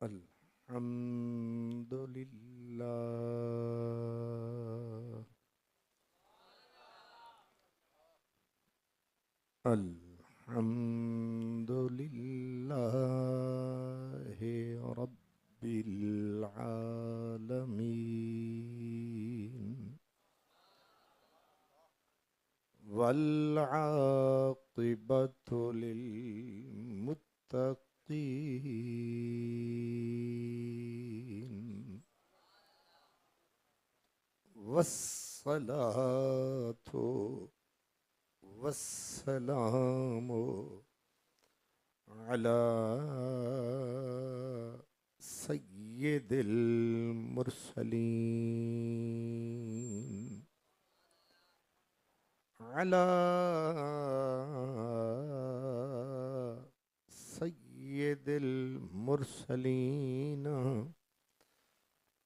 अल्हम्दुलिल्लाह अल्हम्दुलिल्लाहि रब्बिल आलमीन वल आक़िबतु लिल मुत्तक़ीन वस्सलातु वस्सलामु अला सय्यिदिल मुरसलीन अला सय्यिदिल मुरसलीन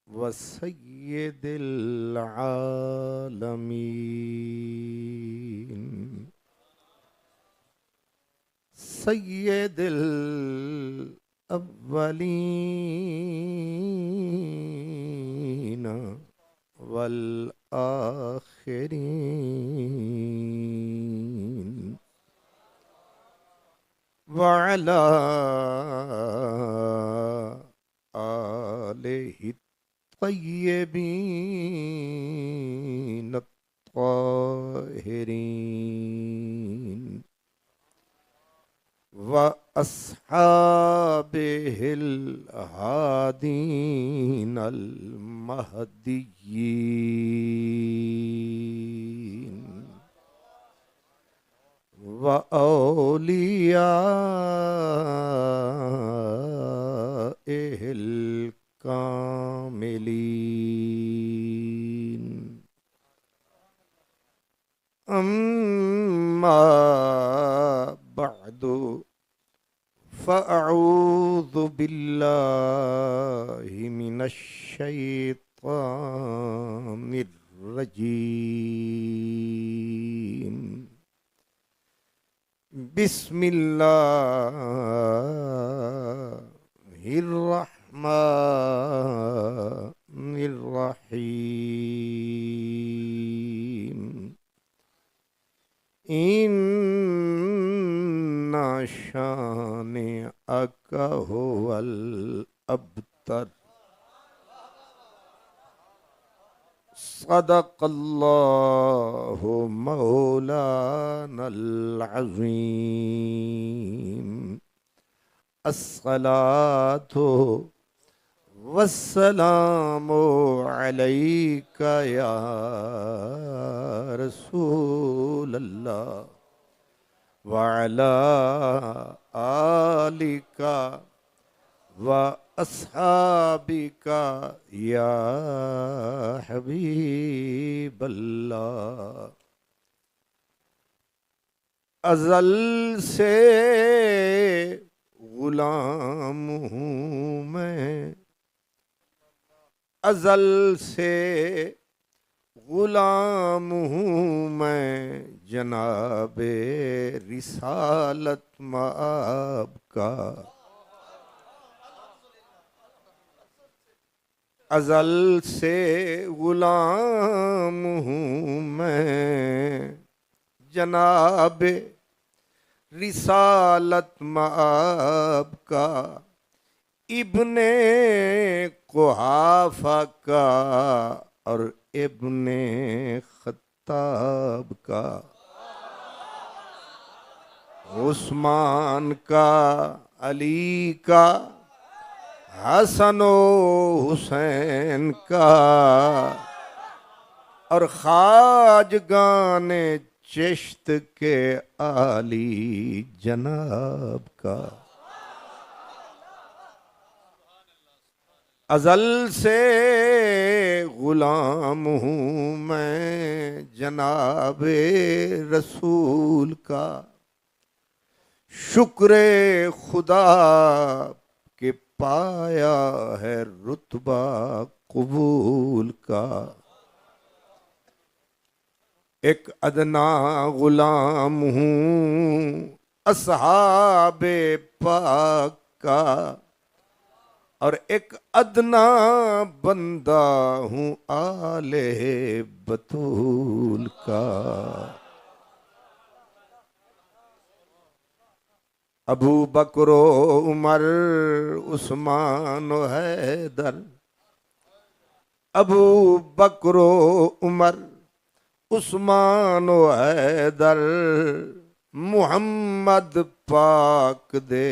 व सय्यिदिल आलमीन सय्यिदिल अव्वलीन वल आखिरीन व अला आलिहि तय्यबीन ताहिरीन व अस्हाबिहिल हादीनल महदिय्यीन व औलियाइहिल कामिलीन अम्मा बअदु फ़अऊज़ु बिल्लाहि मिनश शैतानिर रजीम बिस्मिल्लाहिर रहमानिर रहीम इन्ना शानिअका हुवल अबतर सदक़ल्लाहु मौलानल अज़ीम अस्सलातु वस्सलामु अलैका या रसूलल्लाह व अला आलिका व अस्हाबिका या हबीबल्लाह। अज़ल से गुलाम हूँ मैं, अज़ल से गुलाम हूँ मैं जनाबे रिसालत माब का। अज़ल से गुलाम हूँ मैं जनाबे रिसालत माब का, इब्ने कुहाफा का और इब्ने खत्ताब का, उस्मान का, अली का, हसनो हुसैन का और ख्वाजगाने चिश्त के आली जनाब का। अज़ल से गुलाम हूँ मैं जनाबे रसूल का, शुक्रे खुदा के पाया है रुतबा कबूल का। एक अदना गुलाम हूँ अस्हाबे पाक का, और एक अदना बंदा हूं आले बतूल का। अबू बकरो उमर उस्मान व हैदर, अबू बकरो उमर उस्मान व हैदर, मुहम्मद पाक दे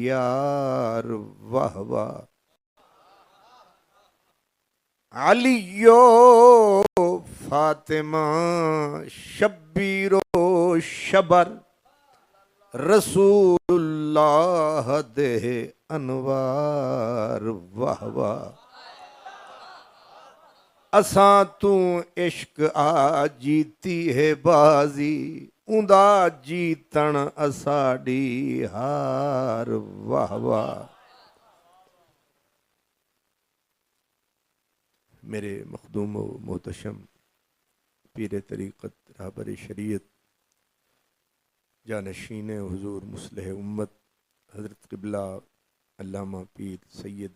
यार वाह वाह। अलियो फातिमा शब्बीरो शबर, रसूलुल्लाह दे अनवार वाह वाह। असा तू इश्क आ जीती है बाजी, उंदा जीतन असाड़ी हार वाह वाह। मेरे मखदूम मोहतशम पीर तरीक़त रहबर शरीयत जानशीन हुजूर मुस्लिह उम्मत हज़रत क़िबला अल्लामा पीर सैयद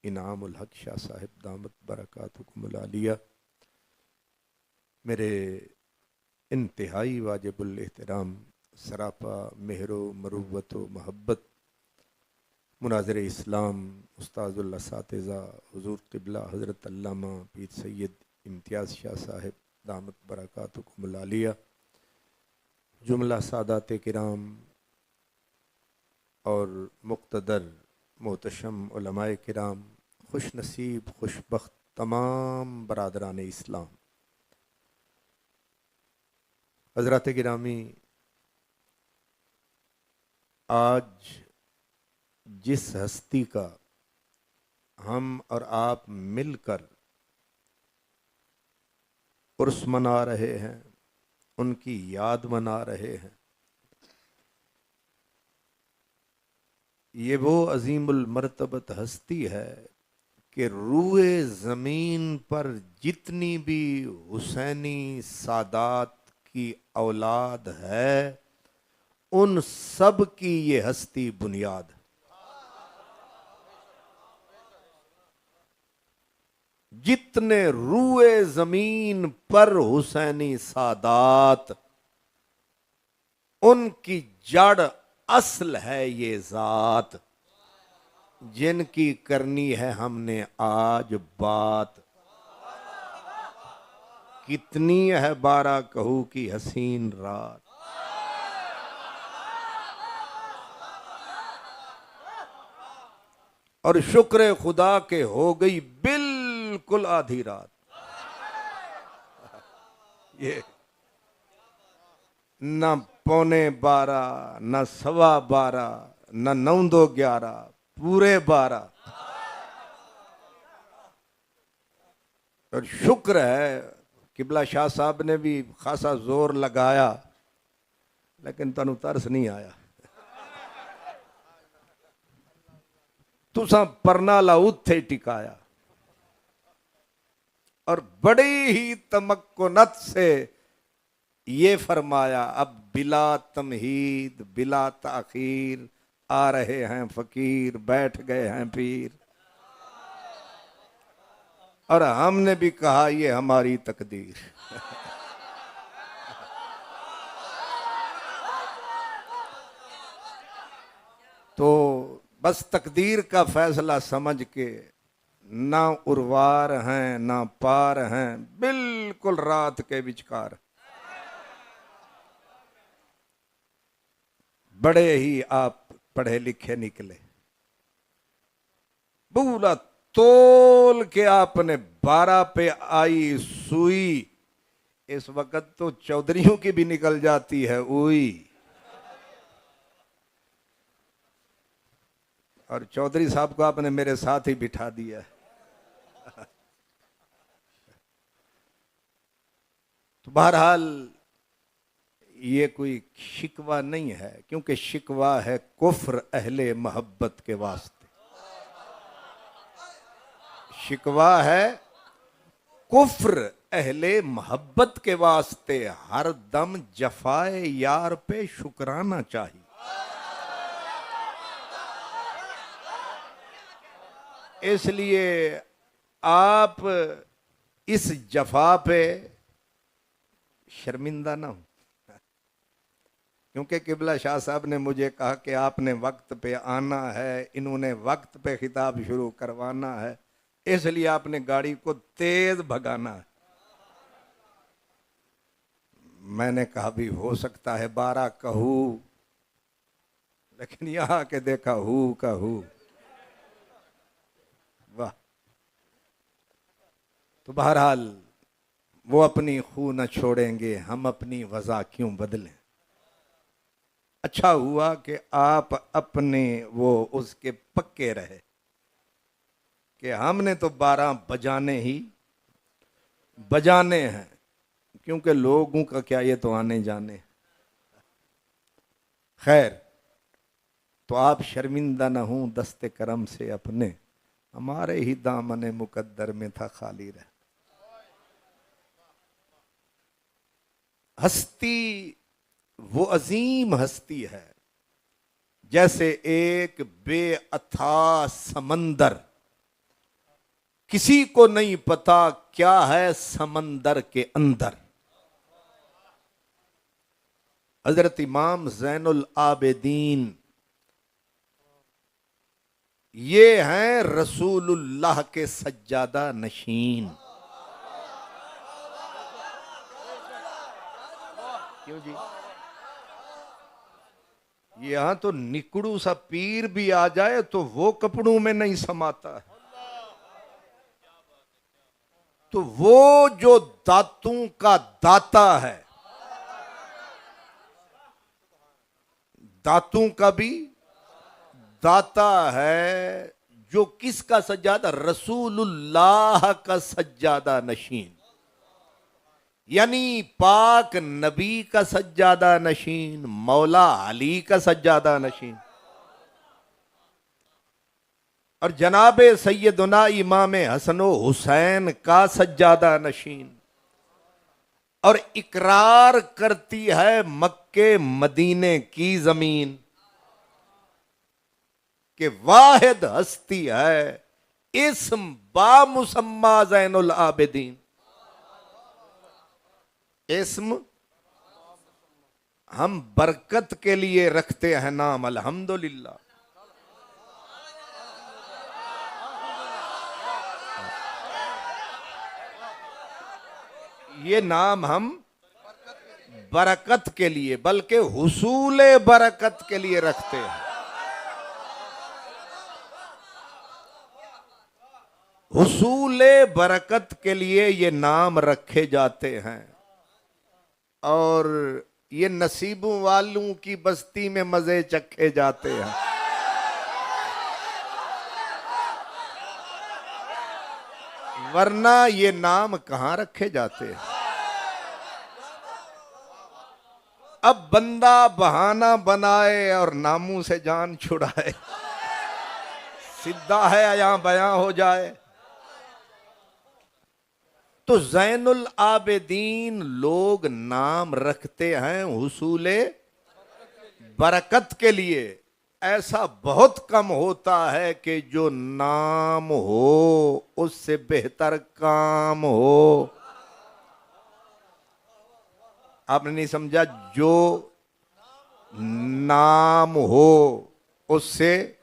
इनामुल हक शाह साहिब दामत बरकातुहुमुल आलिया, मेरे इंतहाई वाजिबुल एहतराम सरापा मेहरो मरुव्वत व महब्बत मुनाज़िर इस्लाम उस्ताजुल असातिज़ा हुजूर क़िबला हज़रत अल्लामा पीर सैयद इम्तियाज़ शाह साहिब दामत बरकातुहुमुल आलिया, जुमला सादात किराम और मुक़्तदर मोहतशम उलमाए किराम, खुश नसीब खुशबख्त तमाम बरादरान इस्लाम, हज़रात गिरामी, आज जिस हस्ती का हम और आप मिलकर उर्स मना रहे हैं, उनकी याद मना रहे हैं, ये वो अजीमुल मर्तबत हस्ती है कि रूए ज़मीन पर जितनी भी हुसैनी सादात की औलाद है, उन सब की ये हस्ती बुनियाद है। जितने रूए ज़मीन पर हुसैनी सादात, उनकी जड़ असल है ये ज़ात, जिनकी करनी है हमने आज बात। कितनी है 12 कहू की हसीन रात, और शुक्र खुदा के हो गई बिल्कुल आधी रात। ये न 11:15, न 12:15, न 9:11, पूरे 12। और शुक्र है किबला शाह साहब ने भी खासा जोर लगाया, लेकिन तनु तरस नहीं आया। तुसा परनाला उत्थे टिकाया और बड़ी ही तमक्कुनत से ये फरमाया, अब बिला तमहीद बिला ताखीर आ रहे हैं फकीर, बैठ गए हैं पीर। और हमने भी कहा ये हमारी तकदीर। तो बस तकदीर का फैसला समझ के, ना उर्वार हैं ना पार हैं, बिल्कुल रात के विचकार। बड़े ही आप पढ़े लिखे निकले, पूरा तोल के आपने 12 पे आई सुई। इस वक्त तो चौधरियों की भी निकल जाती है उई, और चौधरी साहब को आपने मेरे साथ ही बिठा दिया। तो बहरहाल ये कोई शिकवा नहीं है, क्योंकि शिकवा है कुफ्र अहले मोहब्बत के वास्ते। शिकवा है कुफ्र अहले मोहब्बत के वास्ते, हर दम जफाए यार पे शुक्राना चाहिए। इसलिए आप इस जफा पे शर्मिंदा ना हो, क्योंकि किबला शाह साहब ने मुझे कहा कि आपने वक्त पे आना है, इन्होंने वक्त पे खिताब शुरू करवाना है, इसलिए आपने गाड़ी को तेज भगाना है। मैंने कहा भी हो सकता है 12 कहूं, लेकिन यहां के देखा हु का हु। वाह। तो बहरहाल वो अपनी खू न छोड़ेंगे, हम अपनी वजह क्यों बदलें। अच्छा हुआ कि आप अपने वो उसके पक्के रहे कि हमने तो 12 बजाने हैं, क्योंकि लोगों का क्या, ये तो आने जाने। खैर, तो आप शर्मिंदा न हूं दस्ते करम से अपने, हमारे ही दामने मुकद्दर में था खाली रह। हस्ती वो अजीम हस्ती है जैसे एक बेअथा समंदर, किसी को नहीं पता क्या है समंदर के अंदर। हजरत इमाम ज़ैनुल आबिदीन ये हैं रसूलुल्लाह के सज्जादा नशीन। क्यों जी? यहां तो निकड़ू सा पीर भी आ जाए तो वो कपड़ों में नहीं समाता है। तो वो जो दातों का दाता है, दातों का भी दाता है, जो किसका सज्जादा, रसूलुल्लाह का सज्जादा नशीन, यानी पाक नबी का सज्जादा नशीन, मौला अली का सज्जादा नशीन, और जनाबे सैयदुना इमाम हसनो हुसैन का सज्जादा नशीन। और इकरार करती है मक्के मदीने की जमीन कि वाहिद हस्ती है इस्म बामुसम्मा ज़ैनुल आबिदीन। इस्म हम बरकत के लिए रखते हैं नाम, अल्हम्दुलिल्लाह। ये नाम हम बरकत के लिए, बल्कि हुसूले बरकत के लिए रखते हैं। हुसूले बरकत के लिए ये नाम रखे जाते हैं। और ये नसीबों वालों की बस्ती में मजे चखे जाते हैं। वरना ये नाम कहां रखे जाते हैं। अब बंदा बहाना बनाए और नामों से जान छुड़ाए, सीधा है या बयां हो जाए। तो ज़ैनुल आबिदीन लोग नाम रखते हैं हुसूले बरकत के लिए। ऐसा बहुत कम होता है कि जो नाम हो उससे बेहतर काम हो। आपने नहीं समझा? जो नाम हो उससे,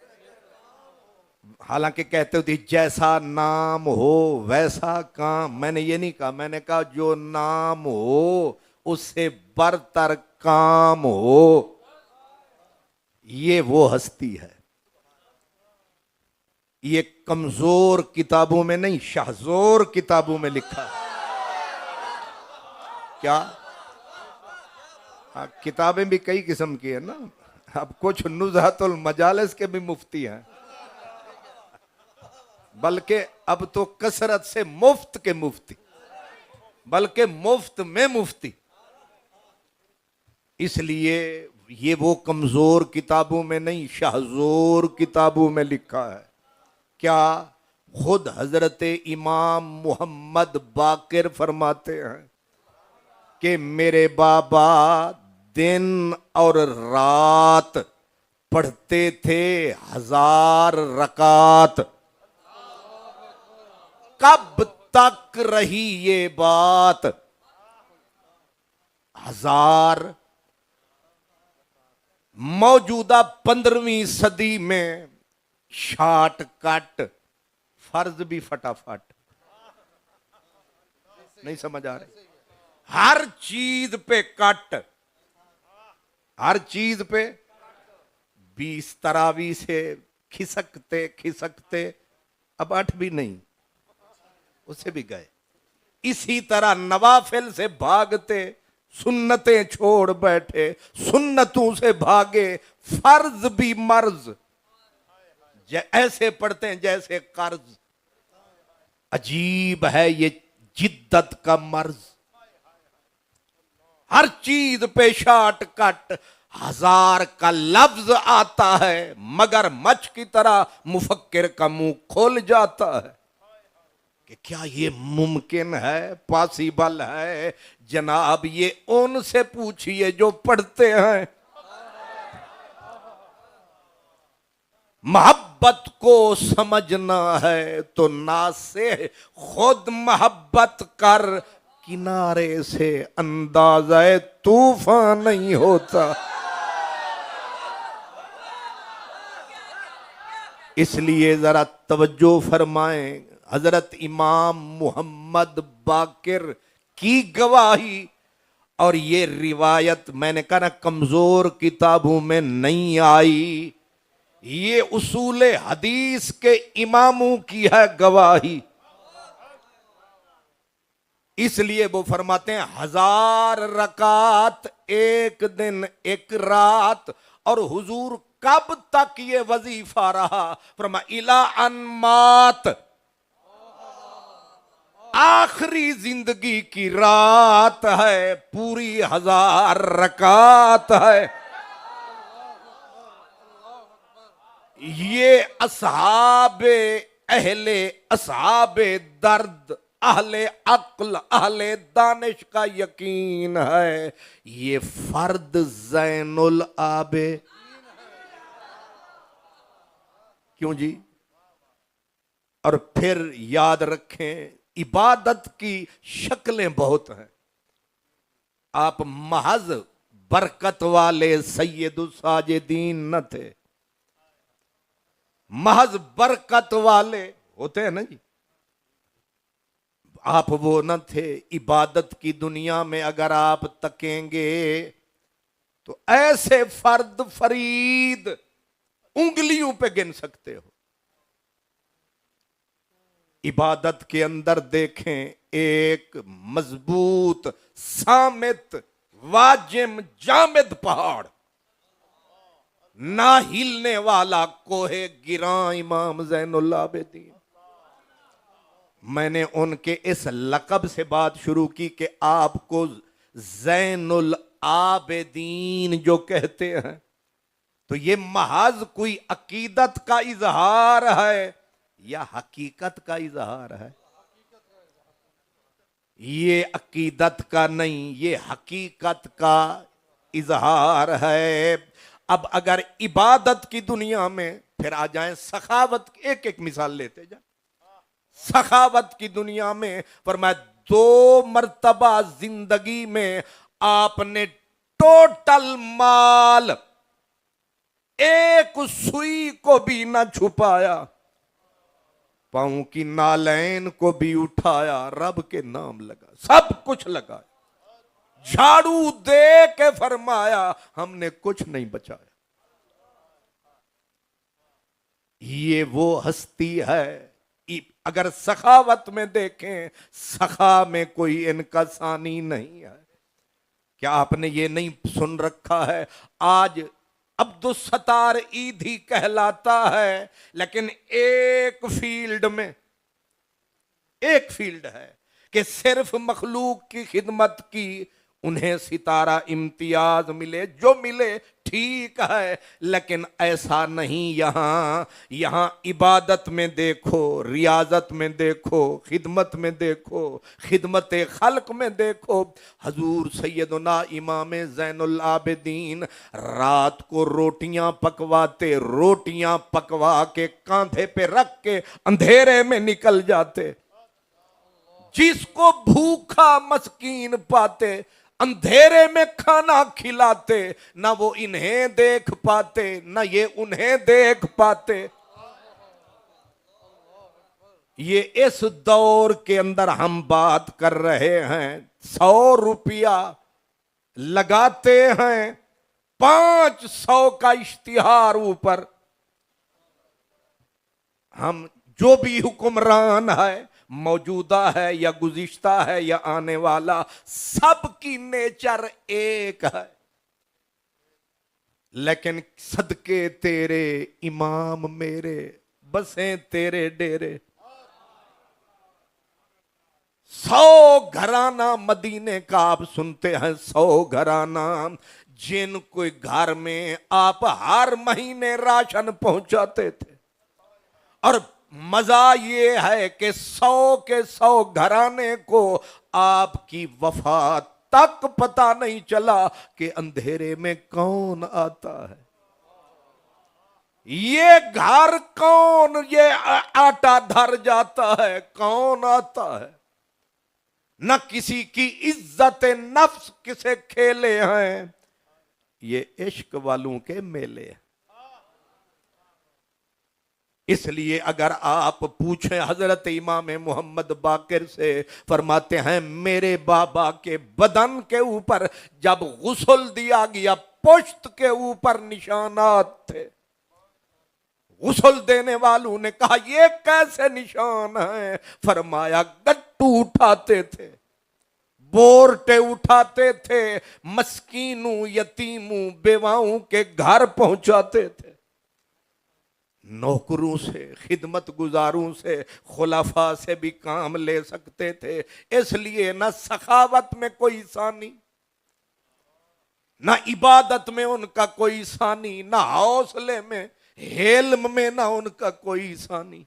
हालांकि कहते होती जैसा नाम हो वैसा काम, मैंने ये नहीं कहा, मैंने कहा जो नाम हो उससे बरतर काम हो। ये वो हस्ती है। ये कमजोर किताबों में नहीं, शाहजोर किताबों में लिखा है। क्या? किताबें भी कई किस्म की है ना। अब कुछ नुज़हतुल मजालिस के भी मुफ्ती हैं, बल्कि अब तो कसरत से मुफ्त के मुफ्ती, बल्कि मुफ्त में मुफ्ती। इसलिए ये वो कमजोर किताबों में नहीं, शाहजोर किताबों में लिखा है। क्या? खुद हजरत इमाम मोहम्मद बाकिर फरमाते हैं कि मेरे बाबा दिन और रात पढ़ते थे 1000 रकात। कब तक रही ये बात, 1000 मौजूदा 15वीं सदी में शॉर्टकट, फर्ज भी फटाफट, नहीं समझ आ रही, हर चीज पे कट, हर चीज पे 20 तरावी से खिसकते खिसकते अब 8 भी नहीं, उससे भी गए। इसी तरह नवाफिल से भागते सुन्नतें छोड़ बैठे, सुन्नतों से भागे फर्ज भी मर्ज, ऐसे पढ़ते हैं जैसे कर्ज। अजीब है ये जिद्दत का मर्ज, हर चीज पे शॉर्टकट, 1000 का लफ्ज आता है मगर मच की तरह मुफक्किर का मुंह खोल जाता है कि क्या ये मुमकिन है, पॉसिबल है। जनाब ये उनसे पूछिए जो पढ़ते हैं। मोहब्बत को समझना है तो ना से खुद मोहब्बत कर, किनारे से अंदाजा तूफान नहीं होता। इसलिए जरा तवज्जो फरमाएं, हजरत इमाम मोहम्मद बाकिर की गवाही, और ये रिवायत मैंने कहा ना कमजोर किताबों में नहीं आई, ये उसूले हदीस के इमामों की है गवाही। इसलिए वो फरमाते हैं 1000 रकात एक दिन एक रात, और हुजूर कब तक ये वजीफा रहा, फरमा इला अनमात, आखिरी जिंदगी की रात है, पूरी 1000 रकात है। ये असहाबे अहले असहाबे दर्द, अहले अक्ल अहले दानिश का यकीन है। ये फर्द जैनुल आबे, क्यों जी? और फिर याद रखें इबादत की शक्लें बहुत हैं। आप महज बरकत वाले सैयदुस साजिदीन न थे, महज बरकत वाले होते हैं ना जी, आप वो न थे। इबादत की दुनिया में अगर आप तकेंगे तो ऐसे फर्द फरीद उंगलियों पे गिन सकते हो। इबादत के अंदर देखें, एक मजबूत सामित वाजिम जामिद पहाड़, ना हिलने वाला कोहे गिरा इमाम ज़ैनुल आबिदीन। मैंने उनके इस लक़ब से बात शुरू की कि आपको ज़ैनुल आबिदीन जो कहते हैं तो ये महज कोई अकीदत का इजहार है या हकीकत का इजहार है? ये अकीदत का नहीं, ये हकीकत का इजहार है। अब अगर इबादत की दुनिया में फिर आ जाएं सखावत, एक एक मिसाल लेते जाए। सखावत की दुनिया में फरमाया 2 मर्तबा जिंदगी में आपने टोटल माल एक सुई को भी ना छुपाया, पांव की नालैन को भी उठाया, रब के नाम लगा, सब कुछ लगा, झाड़ू दे के फरमाया हमने कुछ नहीं बचाया। ये वो हस्ती है। अगर सखावत में देखें, सखा में कोई इनका सानी नहीं है। क्या आपने ये नहीं सुन रखा है, आज अब्दुल सत्तार ईदी कहलाता है, लेकिन एक फील्ड है कि सिर्फ मखलूक की खिदमत की, उन्हें सितारा इम्तियाज मिले, जो मिले ठीक है, लेकिन ऐसा नहीं। यहां इबादत में देखो, रियाजत में देखो, खिदमत में देखो, खिदमत खल्क में देखो। हजूर सैयदना इमाम ज़ैनुल आबिदीन रात को रोटियां पकवाते, रोटियां पकवा के कांधे पे रख के अंधेरे में निकल जाते। जिसको भूखा मस्कीन पाते, अंधेरे में खाना खिलाते, ना वो इन्हें देख पाते ना ये उन्हें देख पाते। ये इस दौर के अंदर हम बात कर रहे हैं। 100 रुपया लगाते हैं 500 का इश्तिहार ऊपर। हम जो भी हुक्मरान है, मौजूदा है या गुज़िश्ता है या आने वाला, सबकी नेचर एक है। लेकिन सदके तेरे इमाम मेरे, बसें तेरे डेरे। 100 घराना मदीने का आप सुनते हैं, 100 घराना जिनको घर में आप हर महीने राशन पहुंचाते थे। और मजा ये है कि 100 के 100 घराने को आपकी वफा तक पता नहीं चला कि अंधेरे में कौन आता है, ये घर कौन, ये आटा धर जाता है, कौन आता है। न किसी की इज्जत नफ्स किसे खेले हैं, ये इश्क वालों के मेले हैं। इसलिए अगर आप पूछें हजरत इमाम मोहम्मद बाकिर से, फरमाते हैं मेरे बाबा के बदन के ऊपर जब गुस्ल दिया गया, पुश्त के ऊपर निशानात थे। गुस्ल देने वालों ने कहा ये कैसे निशान है? फरमाया गट्टू उठाते थे, बोरटे उठाते थे, मस्कीनों यतीमों बेवाओं के घर पहुंचाते थे। नौकरों से, खिदमत गुजारों से, खुलाफा से भी काम ले सकते थे। इसलिए ना सखावत में कोई सानी, ना इबादत में उनका कोई सानी, ना हौसले में, हेल्म में ना उनका कोई सानी।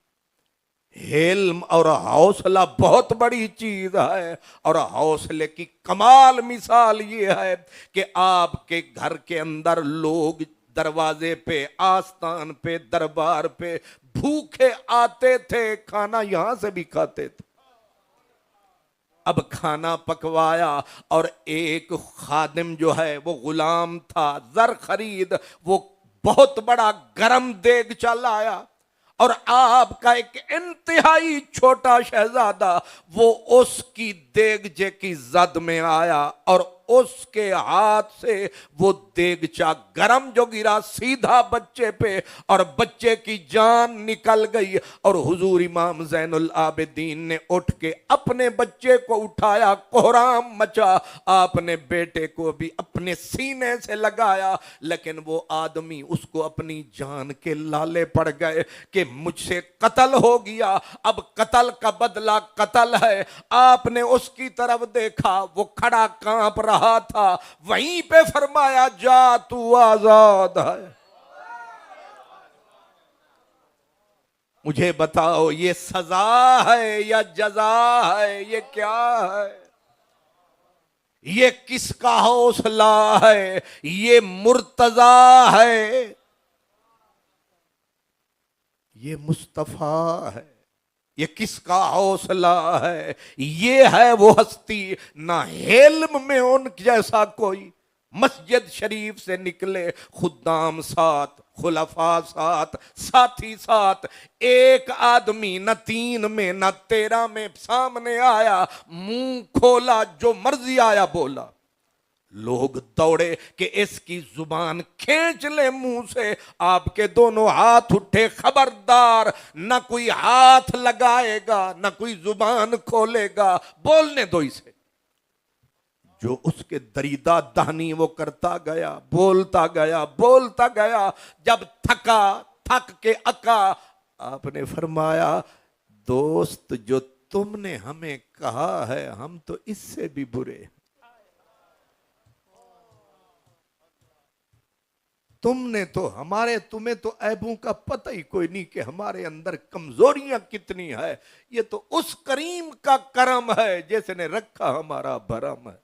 हेल्म और हौसला बहुत बड़ी चीज है। और हौसले की कमाल मिसाल ये है कि आपके घर के अंदर लोग दरवाजे पे, आस्तान पे, दरबार पे भूखे आते थे, खाना यहां से भी खाते थे। अब खाना पकवाया और एक खादिम जो है वो गुलाम था, जर खरीद, वो बहुत बड़ा गरम देगचा लाया और आपका एक इंतहाई छोटा शहजादा वो उसकी देगचे की जद में आया और उसके हाथ से वो देगचा गरम जो गिरा सीधा बच्चे पे और बच्चे की जान निकल गई। और हुजूर इमाम ज़ैनुल आबिदीन ने उठ के अपने बच्चे को उठाया, कोहराम मचा, आपने बेटे को भी अपने सीने से लगाया। लेकिन वो आदमी उसको अपनी जान के लाले पड़ गए कि मुझसे कत्ल हो गया, अब कत्ल का बदला कत्ल है। आपने उसकी तरफ देखा, वो खड़ा कांप रहा था, वहीं पे फरमाया जा तू आजाद है। मुझे बताओ ये सजा है या जजा है, ये क्या है? ये किसका हौसला है? ये मुर्तजा है, ये मुस्तफा है। ये किसका हौसला है? ये है वो हस्ती, ना हेल्म में उन जैसा कोई। मस्जिद शरीफ से निकले खुद्दाम साथ, खुलफा साथ, साथी साथ, एक आदमी न 3 में न 13 में सामने आया, मुंह खोला, जो मर्जी आया बोला। लोग दौड़े कि इसकी जुबान खींच ले मुंह से। आपके दोनों हाथ उठे, खबरदार न कोई हाथ लगाएगा न कोई जुबान खोलेगा, बोलने दो इसे। जो उसके दरीदा दानी वो करता गया, बोलता गया, बोलता गया। जब थका, थक के अका, आपने फरमाया दोस्त जो तुमने हमें कहा है हम तो इससे भी बुरे हैं। तुम्हें तुम्हें तो ऐबों का पता ही कोई नहीं कि हमारे अंदर कमजोरियां कितनी है। ये तो उस करीम का करम है जिसने रखा हमारा भरम है।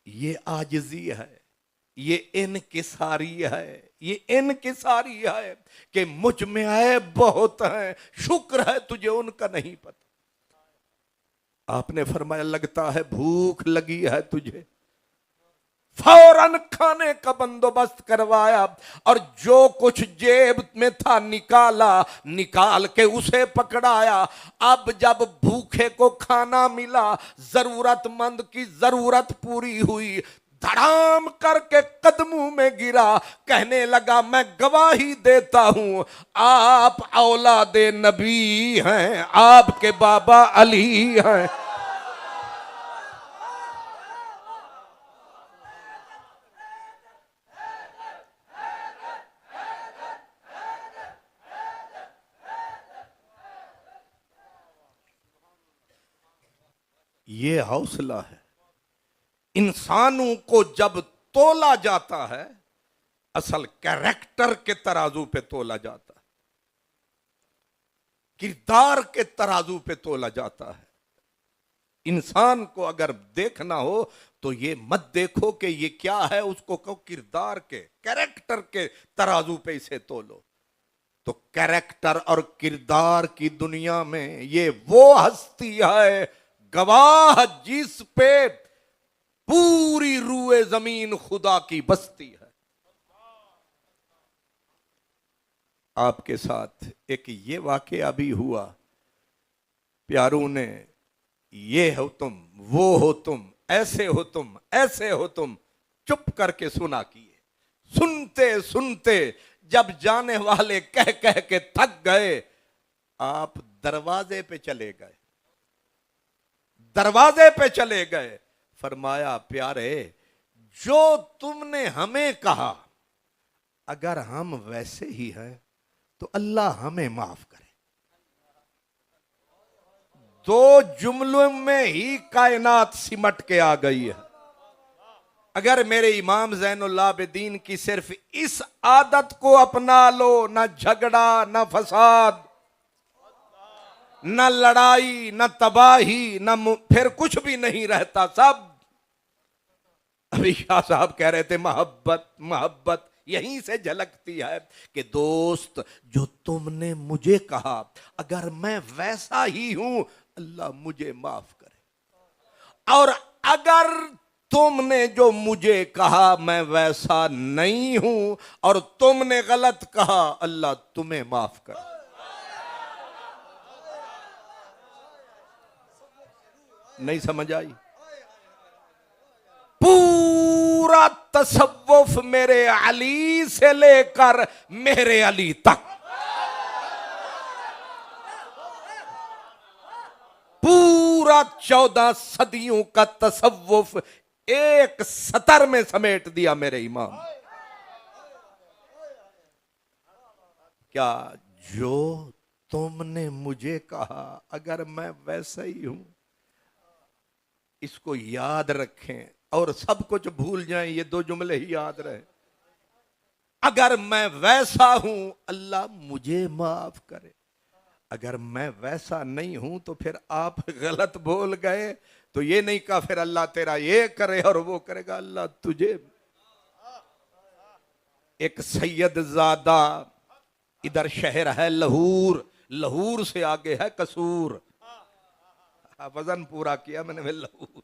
ये आजिज़ी है, ये इनकिसारी है, ये इनकिसारी है कि मुझ में ऐब बहुत है, शुक्र है तुझे उनका नहीं पता। आपने फरमाया लगता है भूख लगी है तुझे, फौरन खाने का बंदोबस्त करवाया और जो कुछ जेब में था निकाला, निकाल के उसे पकड़ाया। अब जब भूखे को खाना मिला, जरूरतमंद की जरूरत पूरी हुई, धड़ाम करके कदमों में गिरा, कहने लगा मैं गवाही देता हूं आप औलादे नबी हैं, आपके बाबा अली हैं। ये हौसला है। इंसानों को जब तोला जाता है, असल कैरेक्टर के तराजू पे तोला जाता है, किरदार के तराजू पे तोला जाता है। इंसान को अगर देखना हो तो ये मत देखो कि ये क्या है, उसको कहो किरदार के, कैरेक्टर के तराजू पे इसे तोलो। तो कैरेक्टर और किरदार की दुनिया में ये वो हस्ती है गवाह जिस पे पूरी रूए जमीन खुदा की बस्ती है। आपके साथ एक ये वाकया भी हुआ, प्यारों ने ये हो तुम, वो हो तुम, ऐसे हो तुम, ऐसे हो तुम, चुप करके सुना किए। सुनते सुनते जब जाने वाले कह कह के थक गए, आप दरवाजे पे चले गए, दरवाजे पे चले गए। फरमाया प्यारे जो तुमने हमें कहा, अगर हम वैसे ही हैं तो अल्लाह हमें माफ करे। दो जुमलों में ही कायनात सिमट के आ गई है। अगर मेरे इमाम ज़ैनुल आबिदीन की सिर्फ इस आदत को अपना लो, ना झगड़ा, ना फसाद, न लड़ाई, न तबाही, न फिर कुछ भी नहीं रहता। सब अभी शाह साहब कह रहे थे मोहब्बत, मोहब्बत यहीं से झलकती है कि दोस्त जो तुमने मुझे कहा, अगर मैं वैसा ही हूं अल्लाह मुझे माफ करे, और अगर तुमने जो मुझे कहा मैं वैसा नहीं हूं और तुमने गलत कहा, अल्लाह तुम्हें माफ करे। नहीं समझ आई? पूरा तसव्वुफ मेरे अली से लेकर मेरे अली तक, पूरा 14 सदियों का तसव्वुफ एक सतर में समेट दिया मेरे इमाम। क्या जो तुमने मुझे कहा, अगर मैं वैसा ही हूं, इसको याद रखें और सब कुछ भूल जाएं, ये दो जुमले ही याद रहे। अगर मैं वैसा हूं अल्लाह मुझे माफ करे, अगर मैं वैसा नहीं हूं तो फिर आप गलत बोल गए तो ये नहीं कहा फिर अल्लाह तेरा ये करे और वो करेगा, अल्लाह तुझे। एक सैयद ज़ादा, इधर शहर है लाहौर, लाहौर से आगे है कसूर। वजन पूरा किया मैंने, लाहौर,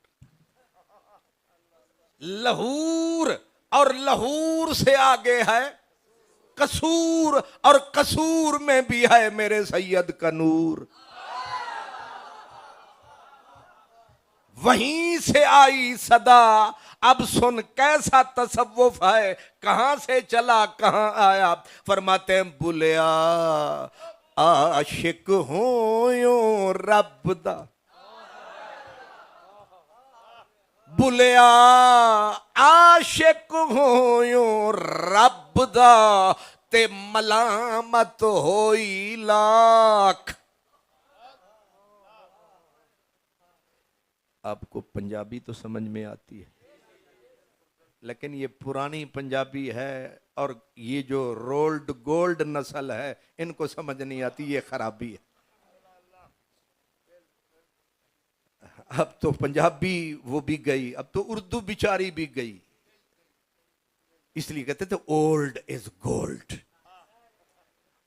लाहौर और लाहौर से आगे है कसूर, और कसूर में भी है मेरे सैयद का नूर। वहीं से आई सदा, अब सुन कैसा तसव्वुफ है, कहां से चला कहां आया। फरमाते हैं बुलिया आशिक हो यो रब दा, बुलिया आशिक हो यो रब दा, ते मलामत होई लाख। आपको पंजाबी तो समझ में आती है, लेकिन ये पुरानी पंजाबी है और ये जो रोल्ड गोल्ड नस्ल है इनको समझ नहीं आती, ये खराबी है। अब तो पंजाबी वो भी गई, अब तो उर्दू बिचारी भी गई। इसलिए कहते थे ओल्ड इज गोल्ड,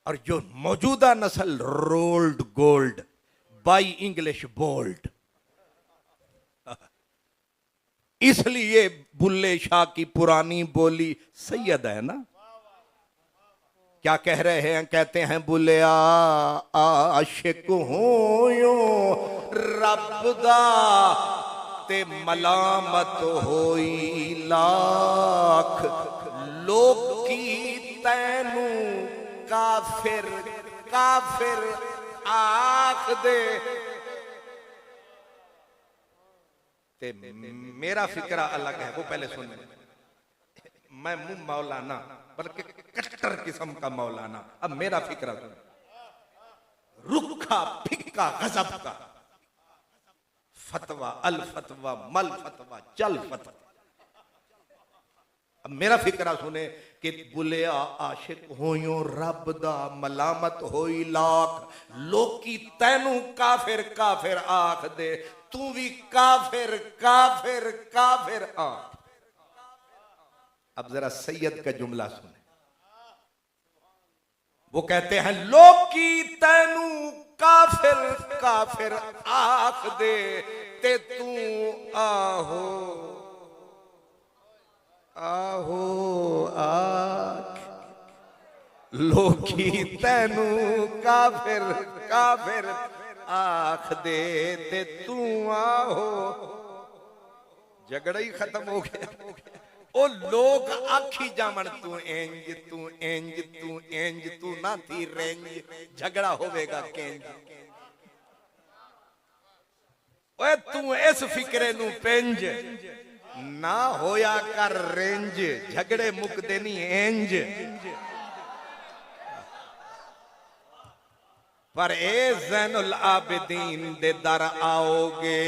और जो मौजूदा नस्ल rolled gold, by English bold. इसलिए बुल्ले शाह की पुरानी बोली सैयद है ना। क्या कह रहे हैं? कहते हैं बुलिया आशिक हूं यो रब दा ते मलामत होई लाख, लोकी तैनू काफिर काफिर आख दे। ते मेरा फिक्रा अलग है, वो पहले सुन। मैं मुंह मौलाना बल्कि कट्टर किस्म का मौलाना। अब मेरा फिक्रा सुन। रुखा फिक्का गजब का फतवा, अल फतवा मल फतवा चल फतवा। अब मेरा फिक्रा सुने कि बुलिया आशिक होयो रब दा मलामत होई लाख, लोकी तैनू काफिर काफिर आख दे, तू भी काफिर काफिर काफिर आख। अब जरा सैयद का जुमला सुने। वो कहते हैं लोकी तैनू काफिर काफिर आख दे, ते तू आहो आहो आख। लोकी तैनू काफिर काफिर आख दे, ते तू आहो। झगड़ा ही खत्म हो गया। ओ लोग आखी जामन तू इंज तू इंज तू इंज, तू ना थी रेंज, झगड़ा होवेगा केंज। ओए तू इस फिक्रे नू पेंज, ना होया कर रेंज, झगड़े मुकदे नहीं इंज। पर ए ज़ैनुल आबिदीन दे दर आओगे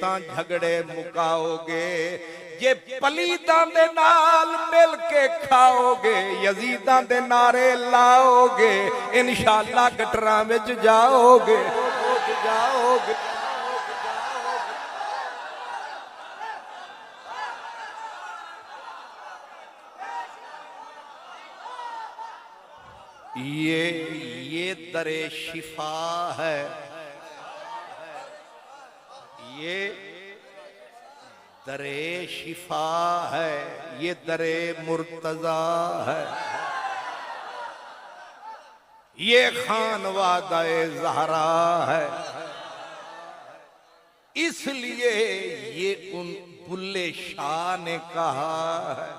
तां झगड़े मुकाओगे, जे पलीदां दे नाल मिल के खाओगे, यजीदां दे नारे लाओगे, इंशाअल्लाह गटरां विच जाओगे जाओगे। ये दरे शिफा है, ये दरे शिफा है, ये दरे मुर्तजा है, ये खानवादा-ए ज़हरा है। इसलिए ये उन बुल्ले शाह ने कहा है।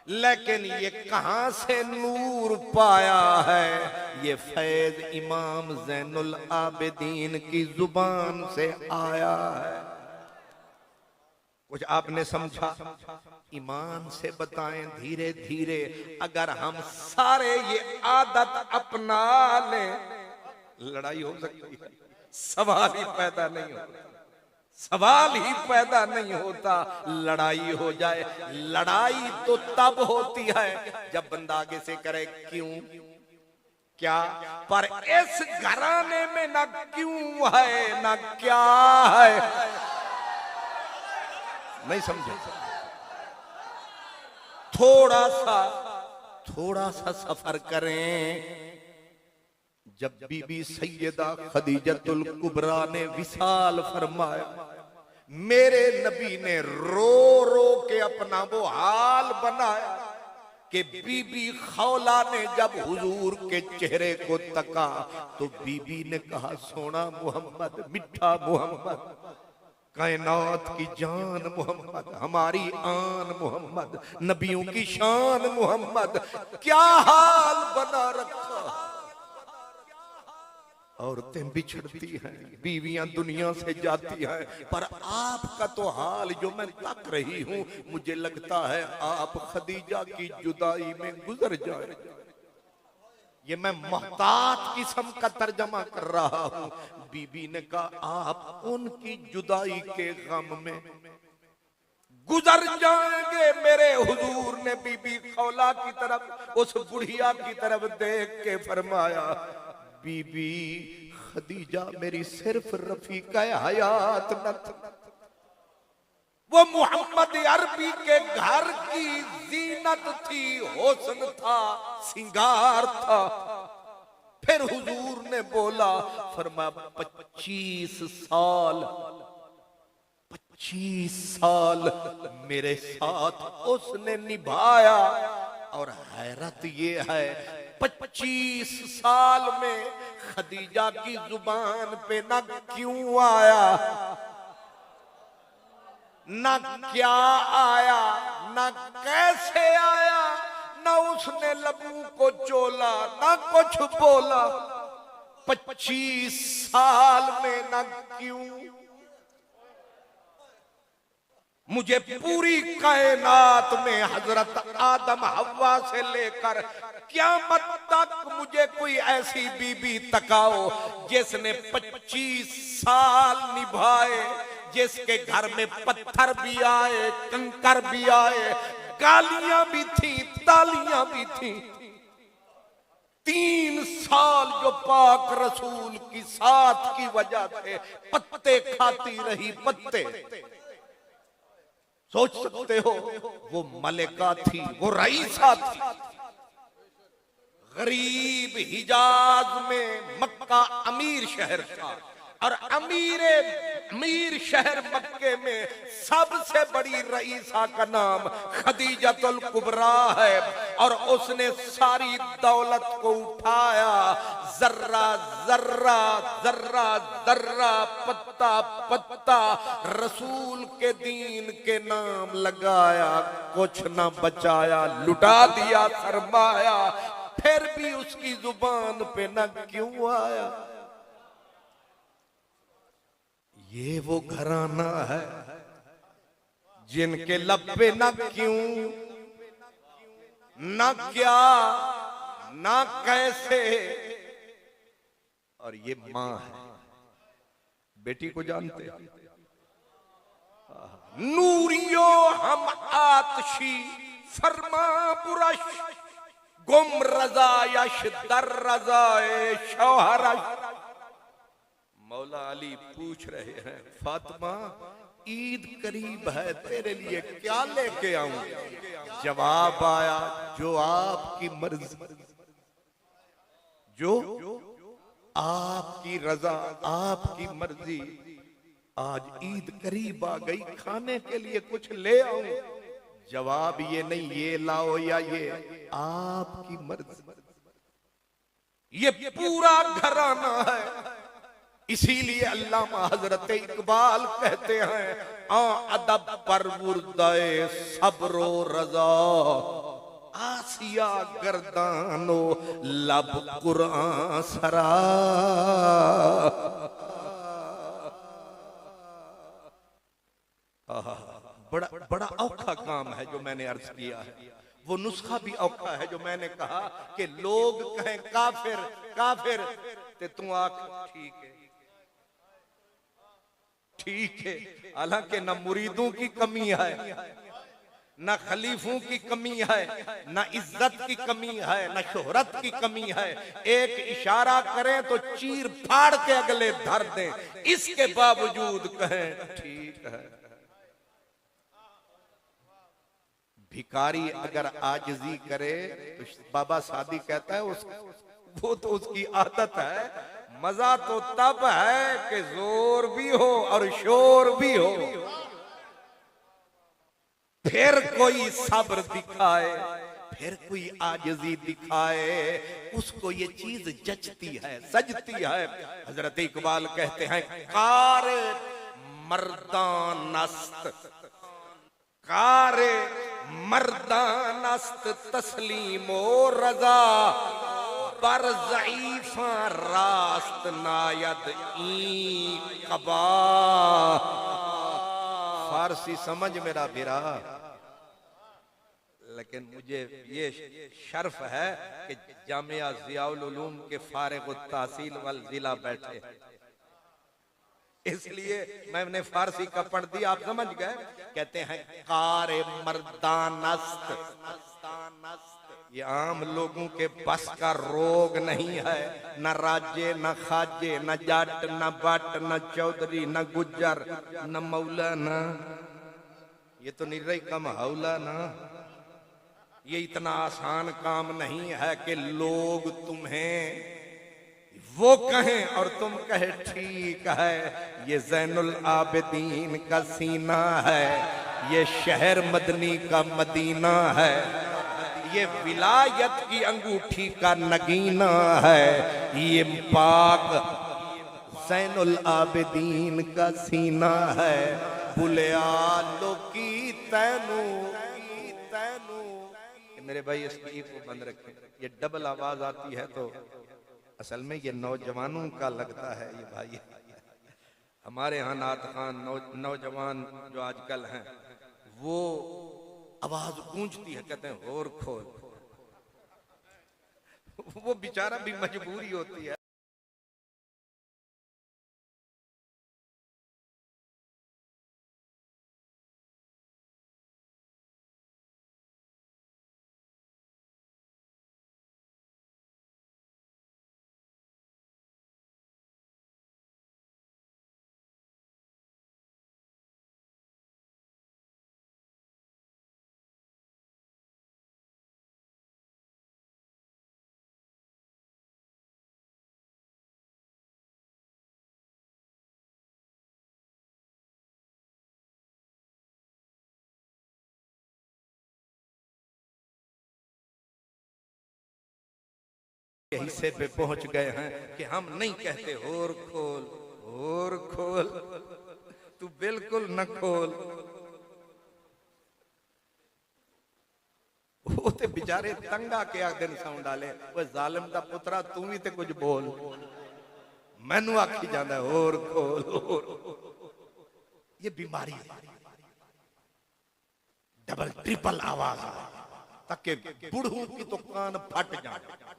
लेकिन ये कहां से नूर पाया है? ये फैज इमाम ज़ैनुल आबिदीन की जुबान से आया है। कुछ आपने समझा? ईमान से बताएं धीरे धीरे। अगर हम सारे ये आदत अपना लें, लड़ाई हो सकती है। सवाल ही पैदा नहीं होता, सवाल ही पैदा नहीं होता, लड़ाई हो जाए। लड़ाई तो तब होती है जब बंदा आगे से करे क्यों क्या। पर इस घराने में ना क्यों है ना क्या है, नहीं समझे? थोड़ा सा सफर करें। जब बीबी सैयदा खदीजतुल कुबरा ने विसाल फरमाया, मेरे नबी ने रो रो के अपना वो हाल बनाया कि बीबी खौला ने जब हुजूर के चेहरे को तका तो बीबी ने कहा, सोना मोहम्मद, मिठा मोहम्मद, कायनात की जान मोहम्मद, हमारी आन मोहम्मद, नबियों की शान मोहम्मद, क्या हाल बना रखा। औरतें बिछड़ती हैं, बीवियां दुनिया से जाती हैं, पर आपका तो हाल जो मैं तक रही हूं, मुझे लगता है आप खदीजा की जुदाई में गुजर जाए। ये मैं मोहतात किस्म का तर्जमा कर रहा हूं। बीबी ने कहा, आप उनकी जुदाई के गम में गुजर जाएंगे। मेरे हुजूर ने बीबी खौला की तरफ, उस बुढ़िया की तरफ देख के फरमाया, बीबी खदीजा मेरी सिर्फ रफीका हयात न थी, वो मोहम्मद अरबी के घर की जीनत जीनत थी, हुस्न था, सिंगार था। फिर हुजूर ने बोला, फरमाया 25 साल, 25 साल मेरे साथ उसने निभाया। और हैरत ये है 25 साल में खदीजा की जुबान पे ना क्यों आया, ना क्या आया, ना कैसे आया, ना उसने लबू को चोला, ना कुछ बोला। 25 साल में ना क्यों। मुझे पूरी कायनात में हजरत आदम हव्वा से लेकर क़यामत तक मुझे कोई ऐसी बीबी तकाओ जिसने 25 साल निभाए, जिसके घर में पत्थर भी आए, कंकर भी आए, गालियां भी थी, तालियां भी थी। 3 साल जो पाक रसूल की साथ की वजह से पत्ते खाती रही, पत्ते। सोच सकते हो, वो मलिका थी, वो रईसा थी। गरीब हिजाज में मक्का अमीर शहर था, और अमीर शहर मक्के में सबसे बड़ी रईसा का नाम खदीजतुल कुबरा है। और उसने सारी दौलत को उठाया, जर्रा जर्रा जर्रा जर्रा, पत्ता पत्ता रसूल के दीन के नाम लगाया, कुछ ना बचाया, लुटा दिया सरमाया। फिर भी उसकी जुबान पे न क्यों आया। ये वो घराना है जिनके लब पे न क्यों, न क्या, न कैसे। और ये मां है, बेटी को जानते हैं। नूरियो हम आतशी फरमा बुरश, गुम रजा यश दर रजाए शौहरश। मौला अली पूछ रहे हैं, फातिमा ईद करीब है, तेरे लिए क्या लेके आऊं? जवाब आया, जो आपकी मर्जी, जो आपकी रजा, आपकी मर्जी। आज ईद करीब आ गई, खाने के लिए कुछ ले आऊं? जवाब ये नहीं ये लाओ या ये, आपकी मर्जी। ये पूरा घराना है। इसीलिए अल्लामा हजरत इकबाल कहते हैं, अदब पर वुर्दाए सब्रो रजा, आसिया गर्दानो लब कुरान सरा। बड़ा बड़ा औखा काम है जो मैंने अर्ज किया है। वो नुस्खा भी औखा है जो मैंने कहा कि लोग कहें काफिर काफिर, ते तू आख ठीक है, ठीक है। हालांकि न मुरीदों की कमी है, न खलीफों की कमी है, न इज्जत की कमी है, न शोहरत की कमी है। एक इशारा करें तो चीर फाड़ के अगले धर दें, इसके बावजूद कहें ठीक है। भिखारी अगर आजिजी करे तो बाबा सादी कहता है वो तो उसकी आदत है। मजा तो तब है कि जोर भी हो और शोर भी हो। फिर कोई सब्र दिखाए, फिर कोई आजिजी दिखाए, उसको ये चीज जचती है, सजती है। हजरत इकबाल कहते हैं, कारे मर्दानस्त, कारे मर्दानस्त तस्लीमो रजा, पर ज़ईफ़ा रास्त नायद ई कबा। फारसी समझ मेरा बिरा, लेकिन मुझे ये शर्फ है कि जामिया ज़ियाउल उलूम के फारिग तहसील वल जिला बैठे, इसलिए मैंने फारसी का पढ़ दिया, आप समझ गए। कहते हैं कारे मर्दानस्त, ये आम लोगों के बस का रोग नहीं है। न राजे, न खाजे, न जाट, न बट, न चौधरी, न गुज्जर, न मौलाना, ये तो निर्रई कम हौला ना। ये इतना आसान काम नहीं है कि लोग तुम्हें वो कहें और तुम कहे ठीक है। ये ज़ैनुल आबिदीन का सीना है, ये शहर मदनी का मदीना है, ये विलायत की अंगूठी का नगीना है, ये पाक ज़ैनुल आबिदीन का सीना है। बुलिया लो की तैनू मेरे भाई इसकी को बंद रखें। ये डबल आवाज आती है तो असल में ये नौजवानों का लगता है। ये भाई हमारे यहाँ नात खान नौजवान जो आजकल हैं वो आवाज गूंजती है, कहते हैं और खोल। वो बेचारा भी मजबूरी होती है। यही से पे पहुंच गए हैं कि हम नहीं कहते और खोल, तू बिल्कुल न खोल। वो ते बेचारे तंगा के आ दिन सौं डाले। वो जालिम दा पुत्रा तू भी ते कुछ बोल। मैनू आखी जांदा और खोल। ये बीमारी है, डबल ट्रिपल आवाज ताकि बूढ़ों की तो कान फट जाए।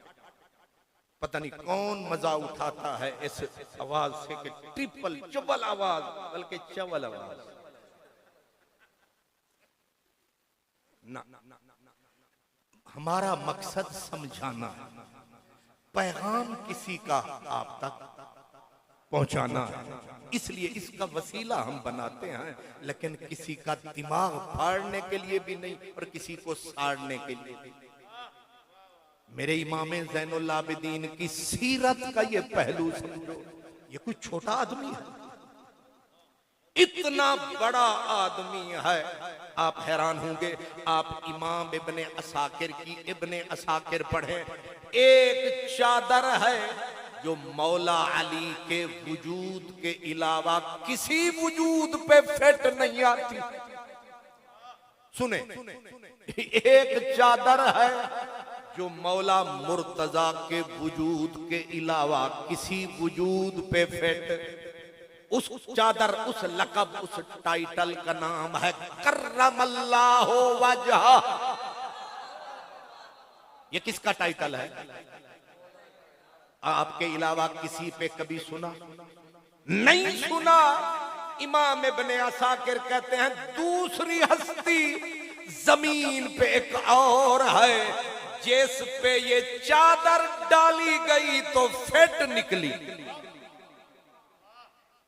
पता नहीं कौन मजा उठाता है इस आवाज से कि ट्रिपल चुबल आवाज, बल्कि चवल आवाज ना। हमारा मकसद समझाना है, पैगाम किसी का आप तक पहुंचाना है, इसलिए इसका वसीला हम बनाते हैं। लेकिन किसी का दिमाग फाड़ने के लिए भी नहीं और किसी को साड़ने के लिए भी। मेरे इमाम ज़ैनुल आबिदीन की सीरत का ये पहलू समझो। ये कोई छोटा आदमी है, इतना बड़ा आदमी है। आप हैरान होंगे। आप इमाम इब्ने असाकिर की इब्ने असाकिर पढ़े। एक चादर है जो मौला अली के वजूद के अलावा किसी वजूद पे फिट नहीं आती। सुने, एक चादर है जो मौला मुर्तजा के वजूद के अलावा किसी वजूद पे फिट। उस चादर, उस लकब, उस टाइटल का नाम है कर्रमल्लाहु वजह। ये किसका टाइटल है? आपके अलावा किसी पे कभी सुना? नहीं सुना। इमाम इब्ने असाकिर कहते हैं दूसरी हस्ती जमीन पे एक और है जिस पे ये चादर डाली गई तो फिट निकली।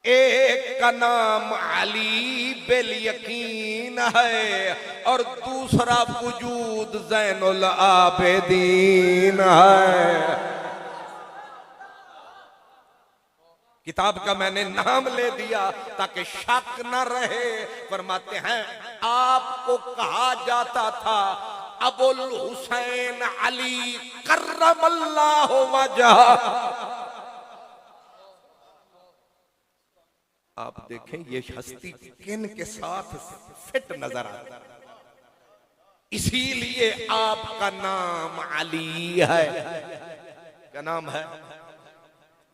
एक का नाम अली बिल यकीन है और दूसरा वजूद ज़ैनुल आबिदीन है। किताब का मैंने नाम ले दिया ताकि शक न रहे। फरमाते हैं आपको कहा जाता था अबुल हुसैन अली कर्रमल्लाहु वजह। आप देखें ये हस्ती किन के साथ फिट नजर आता है, इसीलिए आपका नाम अली है। क्या नाम है?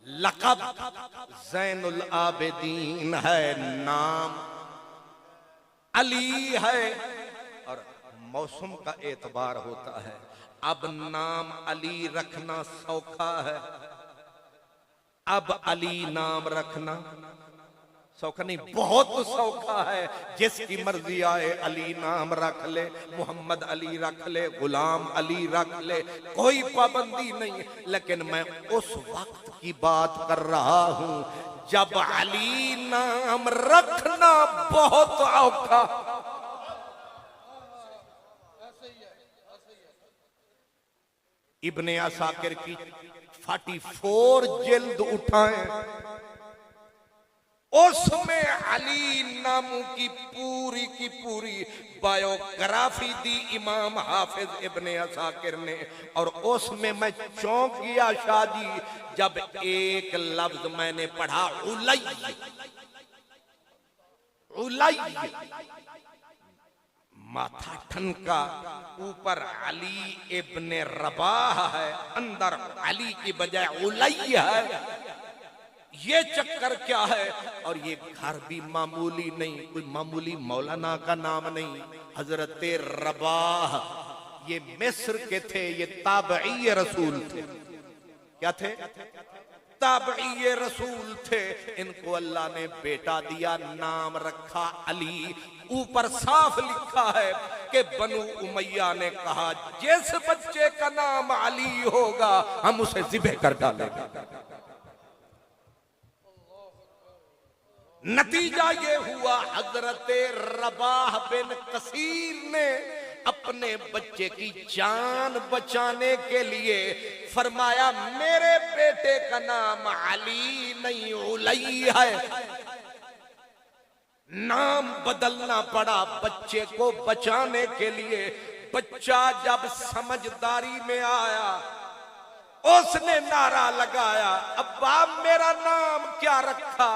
लक़ब ज़ैनुल आबिदीन है, नाम अली है। और मौसम का एतबार होता है। अब नाम अली रखना सौखा है, अब अली नाम रखना सौखा नहीं, बहुत सौखा है। जिसकी मर्जी आए अली नाम रख ले, मोहम्मद अली रख ले, गुलाम अली रख ले, कोई पाबंदी नहीं। लेकिन मैं उस वक्त की बात कर रहा हूं जब अली नाम रखना बहुत औखा। इब्ने असाकिर की 44 जिल्द उठाएं, उसमें अली नामों की पूरी बायोग्राफी दी इमाम हाफिज इब्ने असाकिर ने। और उसमें मैं चौंक गया शाहजी जब एक लफ्ज मैंने पढ़ा, उलैय। उलैय माथा ठनका, ऊपर अली इब्ने रबाह है, अंदर अली की बजाय उलैय है। ये चक्कर क्या है? और ये घर भी मामूली नहीं, कोई मामूली मौलाना का नाम नहीं। हजरत रबाह ये मिस्र के थे, ये ताबई रसूल थे। क्या थे? ताबई रसूल थे। इनको अल्लाह ने बेटा दिया, नाम रखा अली। ऊपर साफ लिखा है कि बनु उमैया ने कहा जिस बच्चे का नाम अली होगा हम उसे ज़िबह कर डालेंगे। नतीजा ये हुआ, हजरत रबाह बिन कसीर ने अपने बच्चे की जान बचाने के लिए फरमाया मेरे बेटे का नाम अली नहीं उलैय है। नाम बदलना पड़ा बच्चे को बचाने के लिए। बच्चा जब समझदारी में आया उसने नारा लगाया, अब्बा मेरा नाम क्या रखा?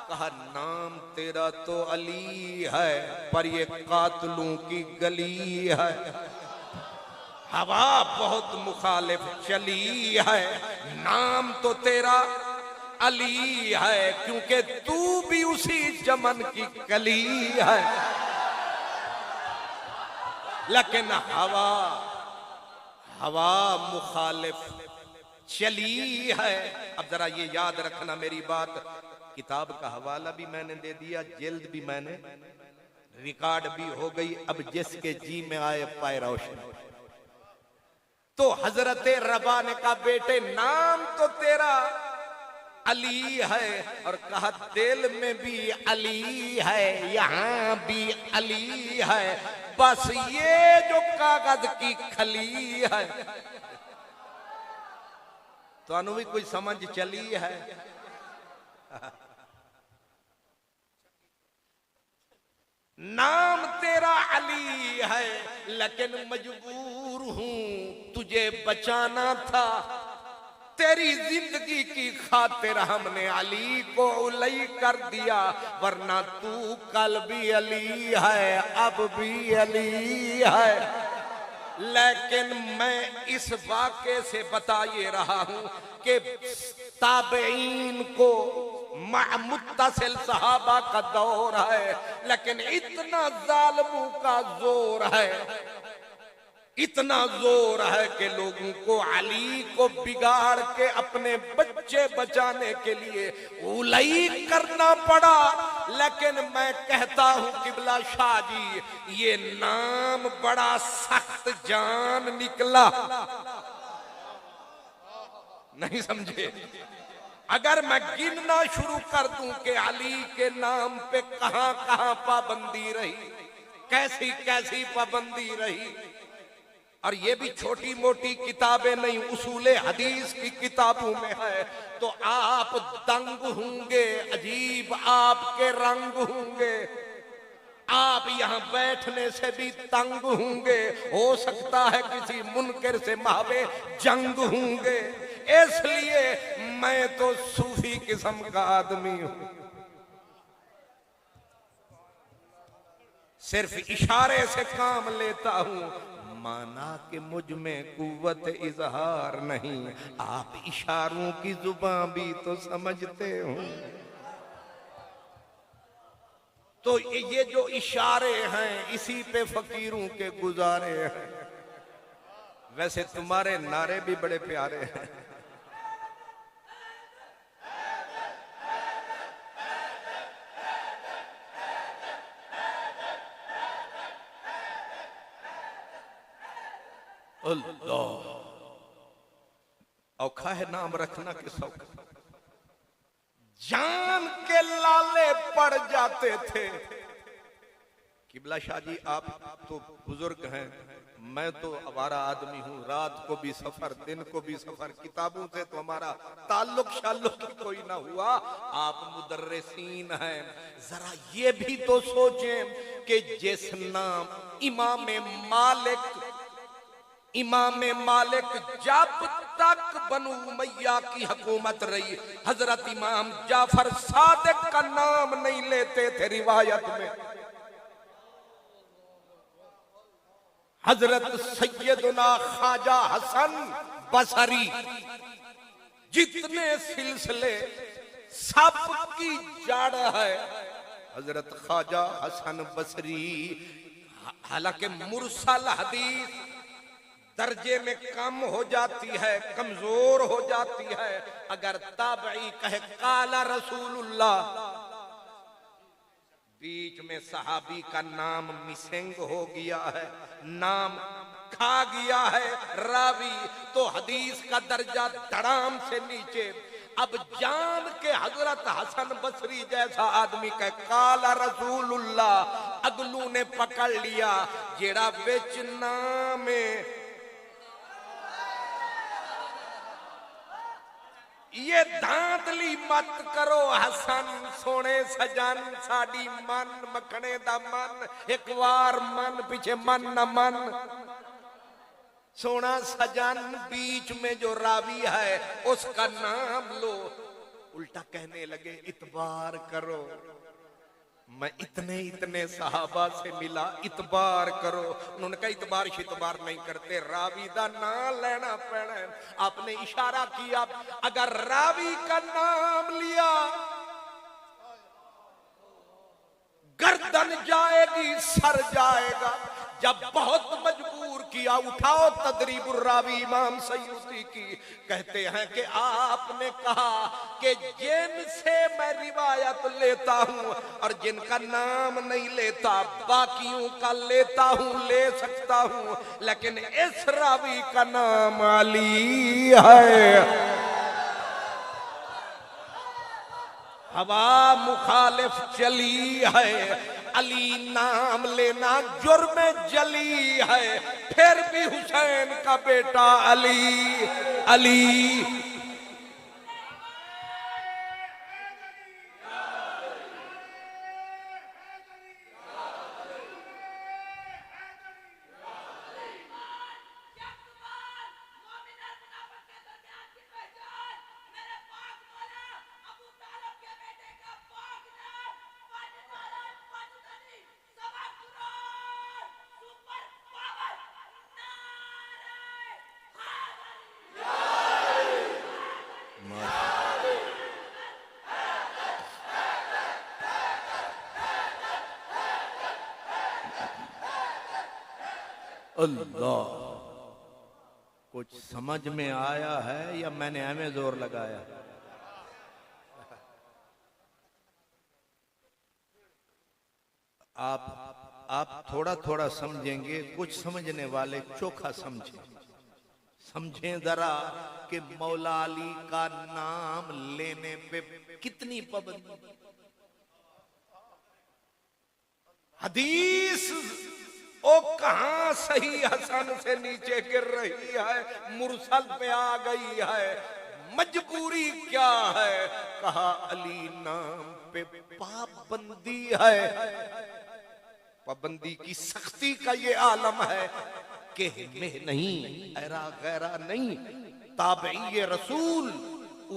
कहा नाम तेरा तो अली है, पर ये कातलों की गली है। हवा बहुत मुखालिफ चली है। नाम तो तेरा अली है क्योंकि तू भी उसी चमन की कली है। लेकिन हवा मुखालिफ चली है। अब जरा ये याद रखना मेरी बात, किताब का हवाला भी मैंने दे दिया, जिल्द भी मैंने, रिकॉर्ड भी हो गई। अब जिसके जी में आए पाए रोशन। तो हजरत रबा ने कहा बेटे नाम तो तेरा अली है, और कहा दिल में भी अली है, यहां भी अली है, बस ये जो कागज की खली है। तो अनु भी कोई समझ चली है? नाम तेरा अली है लेकिन मजबूर हूं तुझे बचाना था। तेरी जिंदगी की खातिर हमने अली को उलई कर दिया, वरना तू कल भी अली है, अब भी अली है। लेकिन मैं इस वाक़े से बता ये रहा हूं कि ताबईन को मुत्तसिल सहाबा का दौर है, लेकिन इतना जालिमों का जोर है, इतना जोर है कि लोगों को अली को बिगाड़ के अपने बच्चे बचाने के लिए उलई करना पड़ा। लेकिन मैं कहता हूं किबला शाह जी, ये नाम बड़ा सख्त जान निकला। नहीं समझे? अगर मैं गिनना शुरू कर दूं कि अली के नाम पे कहां कहां पाबंदी रही, कैसी कैसी पाबंदी रही, और ये भी छोटी मोटी किताबें नहीं, उसूले हदीस की किताबों में है, तो आप दंग होंगे, अजीब आपके रंग होंगे, आप यहां बैठने से भी तंग होंगे, हो सकता है किसी मुनकर से मावे जंग होंगे। इसलिए मैं तो सूफी किस्म का आदमी हूं, सिर्फ इशारे से काम लेता हूं, माना कि मुझ में कुव्वत इजहार नहीं। आप इशारों की जुबान भी तो समझते हो। तो ये जो इशारे हैं इसी पे फकीरों के गुजारे हैं। वैसे तुम्हारे नारे भी बड़े प्यारे हैं। अल्लाह, औखा है नाम रखना के सौखा। जान के लाले पड़ जाते थे। किबला शाह जी आप तो बुजुर्ग हैं, मैं तो आवारा आदमी हूँ, रात को भी सफर दिन को भी सफर, किताबों से तो हमारा ताल्लुक शाल्लुक ही कोई ना हुआ। आप मुदर्रिसीन हैं, जरा ये भी तो सोचें कि जिस नाम इमाम मालिक जब तक बनु उमैया की हुकूमत रही, हजरत इमाम जाफर सादिक का नाम नहीं लेते थे रिवायत में। हजरत सैयदना ख्वाजा हसन बसरी, जितने सिलसिले सबकी जड़ है हजरत ख्वाजा हसन बसरी। हालांकि मुरसल हदीस दर्जे में कम हो जाती है, कमजोर हो जाती है। अगर ताबई कहे काला रसूलुल्लाह, बीच में सहाबी का नाम मिसिंग हो गया है, नाम खा गया है रावी, तो हदीस का दर्जा धड़ाम से नीचे। अब जान के हजरत हसन बसरी जैसा आदमी कहे काला रसूलुल्लाह, अगलू ने पकड़ लिया जेड़ा बिच नाम ये धांधली मत करो हसन सोने सजन, साड़ी मन मखने दा मन, एक बार मन पीछे मन न मन। सोना सजन बीच में जो रावी है उसका नाम लो। उल्टा कहने लगे इतबार करो, मैं इतने सहाबा से मिला, इतबार करो। उन्होंने कहा इतबार शितबार नहीं करते, रावी दा नाम लेना पैना। आपने इशारा किया, अगर रावी का नाम लिया गर्दन जाएगी, सर जाएगा। जब बहुत मजबूर किया, उठाओ तदरीबुर रावी इमाम सयूती की, कहते हैं कि आपने कहा कि जिनसे मैं रिवायत लेता हूं और जिनका नाम नहीं लेता, बाकियों का लेता हूं, ले सकता हूं, लेकिन इस रावी का नाम अली है। हवा मुखालिफ चली है, अली नाम लेना जुर्म जली है, फिर भी हुसैन का बेटा अली अली। अल्लाह, कुछ समझ में आया है या मैंने हमें जोर लगाया? आप थोड़ा थोड़ा समझेंगे, कुछ समझने वाले चोखा समझें जरा कि मौला अली का नाम लेने पे कितनी पाबंदी। हदीस ओ कहां सही हसन से नीचे गिर रही है, मुरसल पे आ गई है। मजबूरी क्या है? कहा अली नाम पे पाबंदी है। पाबंदी की सख्ती का ये आलम है कि में नहीं, ऐरा गैरा नहीं, ताबई रसूल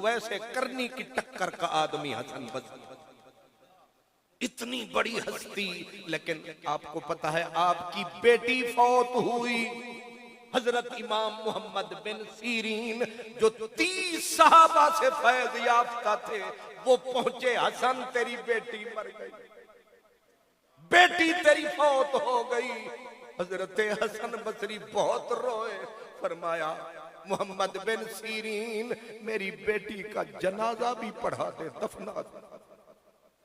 वैसे करनी की टक्कर का आदमी हसन बसरी। इतनी बड़ी हस्ती, लेकिन आपको पता है आपकी बेटी फौत हुई। हजरत इमाम मोहम्मद बिन सीरीन जो 30 सहाबा से फैज याफ्ता थे, वो पहुंचे, हसन तेरी बेटी मर गई, बेटी तेरी फौत हो गई। हजरत हसन बसरी बहुत रोए, फरमाया मोहम्मद बिन सीरीन मेरी बेटी का जनाजा भी पढ़ा दे, दफना दे।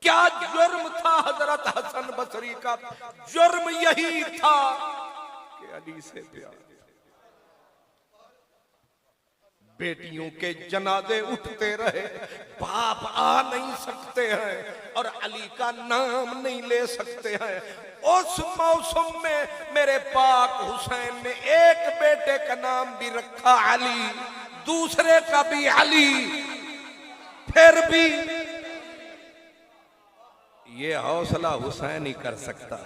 क्या जुर्म था हजरत हसन बसरी का? जुर्म यही था कि अली से प्यार। बेटियों के जनाजे उठते रहे, बाप आ नहीं सकते हैं और अली का नाम नहीं ले सकते हैं। उस मौसम में मेरे पाक हुसैन ने एक बेटे का नाम भी रखा अली, दूसरे का भी अली। फिर भी ये हौसला हुसैन ही कर सकता।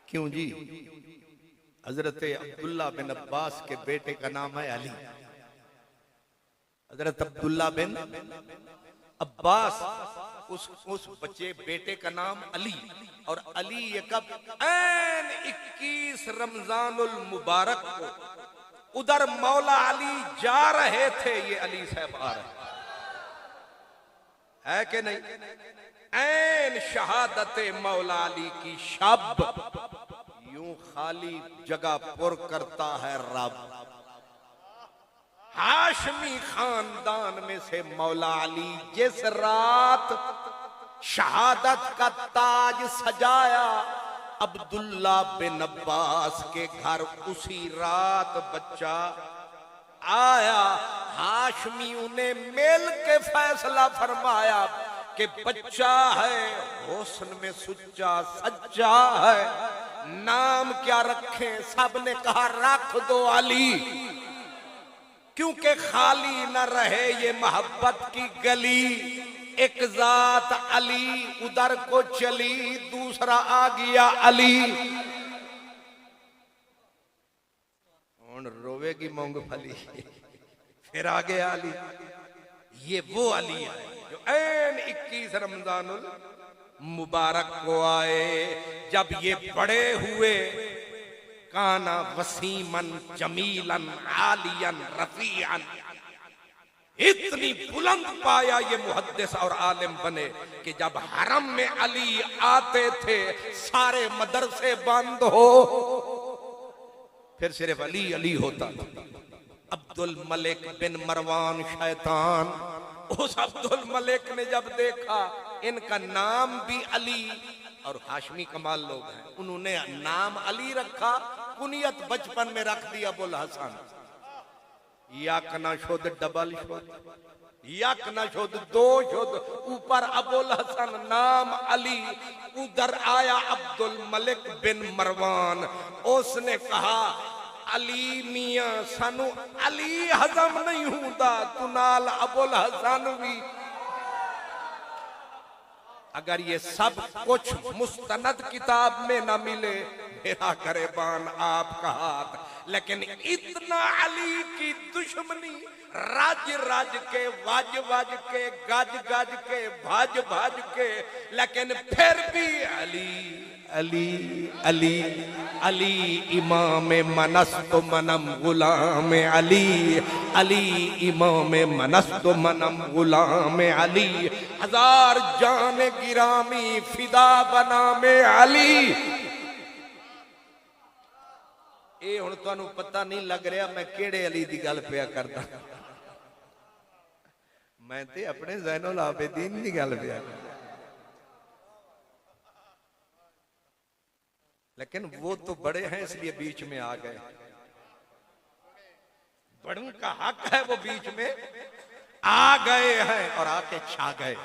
क्यों जी? हजरत अब्दुल्ला बिन अब्बास के बेटे का नाम है अली। हजरत अब्दुल्ला बिन अब्बास, उस बच्चे बेटे का नाम अली। और अली ये कब? ऐन 21 रमजानुल मुबारक को उधर मौला अली जा रहे थे, ये अली साहब आ रहे है कि नहीं? ऐन शहादत मौला अली की शब, यूं खाली जगह पुर करता है रब। हाशमी खानदान में से मौला अली जिस रात शहादत का ताज सजाया, अब्दुल्ला बिन अब्बास के घर उसी रात बच्चा आया। हाशमियों ने मिल के फैसला फरमाया कि बच्चा है, हुस्न में सुच्चा सच्चा है, नाम क्या रखें? सबने कहा रख दो अली, क्योंकि खाली न रहे ये मोहब्बत की गली। एक जात अली उधर को चली, दूसरा आ गया अली। और रोवेगी मूंगफली, फिर आ गया अली। ये वो अली है जो ऐन 21 रमजानुल मुबारक को आए। जब ये बड़े हुए, काना वसीमन जमीलन आलियन रफीअन, इतनी बुलंद पाया ये मुहद्दिस और आलिम बने कि जब हरम में अली आते थे सारे मदरसे बंद हो, फिर सिर्फ अली अली होता था। अब्दुल मलिक बिन मरवान शैतान, उस अब्दुल मलिक ने जब देखा इनका नाम भी अली और हाशमी कमाल लोग हैं, उन्होंने नाम अली रखा, कुनियत बचपन में रख दिया अबुल हसन। यक न शुद्ध डबल शुद्ध, यक न शुद्ध दो शुद्ध, ऊपर अबुल हसन नाम अली। उधर आया अब्दुल मलिक बिन मरवान, उसने कहा अली मियां सानू अली हजम नहीं होता, तू नाल अबुल हसन भी। अगर ये सब कुछ मुस्तनद किताब में न मिले, मेरा गरेबान आपका हाथ। लेकिन इतना अली की दुश्मनी, राज राज के, वाज वाज के, गज गज के, भाज भाज के, लेकिन फिर भी अली अली अली अली इमाम मनस्त मनम गुलाम अली, अली इमाम मनस्त मनम गुलाम अली, हजार जान गिरामी फिदा बना में अली। ये हुण तुहानू पता नहीं लग रहा मैं केड़े अली दी गल पिया करदा, मैं ते अपने ज़ैनुल आबिदीन दी गल पिया करदा। लेकिन वो तो बड़े हैं इसलिए बीच में आ गए। बड़ों का हक है वो बीच में आ गए हैं और आके छा गए।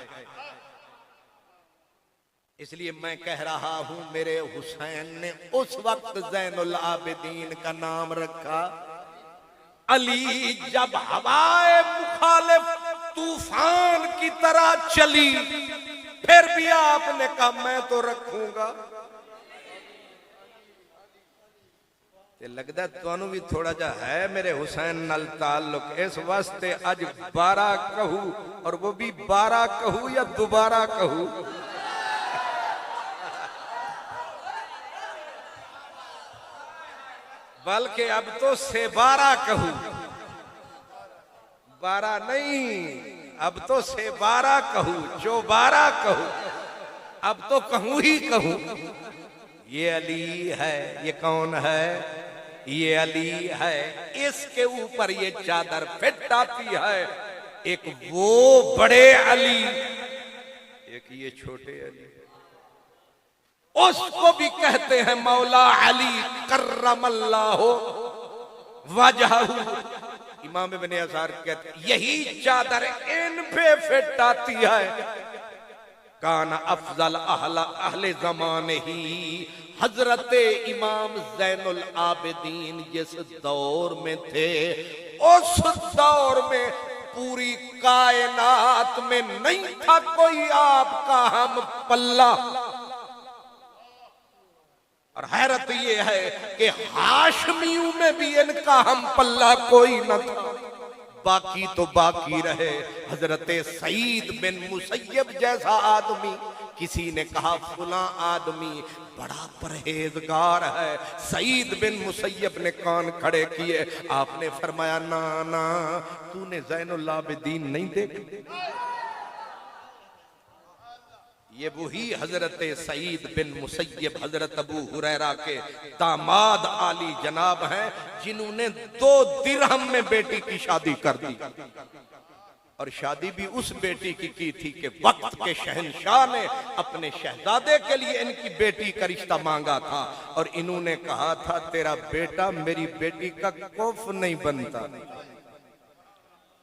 इसलिए मैं कह रहा हूं मेरे हुसैन ने उस वक्त ज़ैनुल आबिदीन का नाम रखा अली। जब हवाए मुखालिफ तूफान की तरह चली, फिर भी आपने कहा मैं तो रखूंगा। लगता तुहानू भी थोड़ा जा है मेरे हुसैन नाल ताल्लुक, इस वास्ते अज 12 कहूं, और वो भी 12 कहूं या दोबारा कहूं। बल्कि अब तो से 12 कहूं, 12 नहीं, अब तो से 12 कहूं, जो 12 कहूं, अब तो कहूं ही कहूं। ये अली है। ये कौन है? ये अली है, इसके ऊपर ये चादर फिट आती है। एक वो बड़े अली, एक ये छोटे अली, उसको भी कहते हैं मौला अली कर्रमल्लाहु वजहहू। इमाम इब्ने असार कहते हैं यही चादर इन पे फिट आती है। कान अफजल अहले जमाने ही, हजरत इमाम ज़ैनुल आबिदीन जिस दौर में थे, उस दौर में पूरी कायनात में नहीं था कोई आपका हम पल्ला। और हैरत यह है कि हाशमियों में भी इनका हम पल्ला कोई न था। बाकी तो बाकी रहे हजरत सईद बिन मुसय्यब जैसा आदमी। किसी ने कहा फुला आदमी बड़ा परहेजगार है। सईद बिन मुसय्यब ने कान खड़े किए, आपने फरमाया ना ना, तूने ज़ैनुल आबिदीन नहीं देखा? ये वही हजरत सईद बिन मुसय्यब हजरत अबू हुरैरा के दामाद आली जनाब हैं, जिन्होंने 2 दिरहम में बेटी की शादी कर दी। और शादी भी उस बेटी की थी कि वक्त के शहंशाह ने अपने शहजादे के लिए इनकी बेटी का रिश्ता मांगा था। और इन्होंने कहा था तेरा बेटा मेरी बेटी का कोफ नहीं बनता।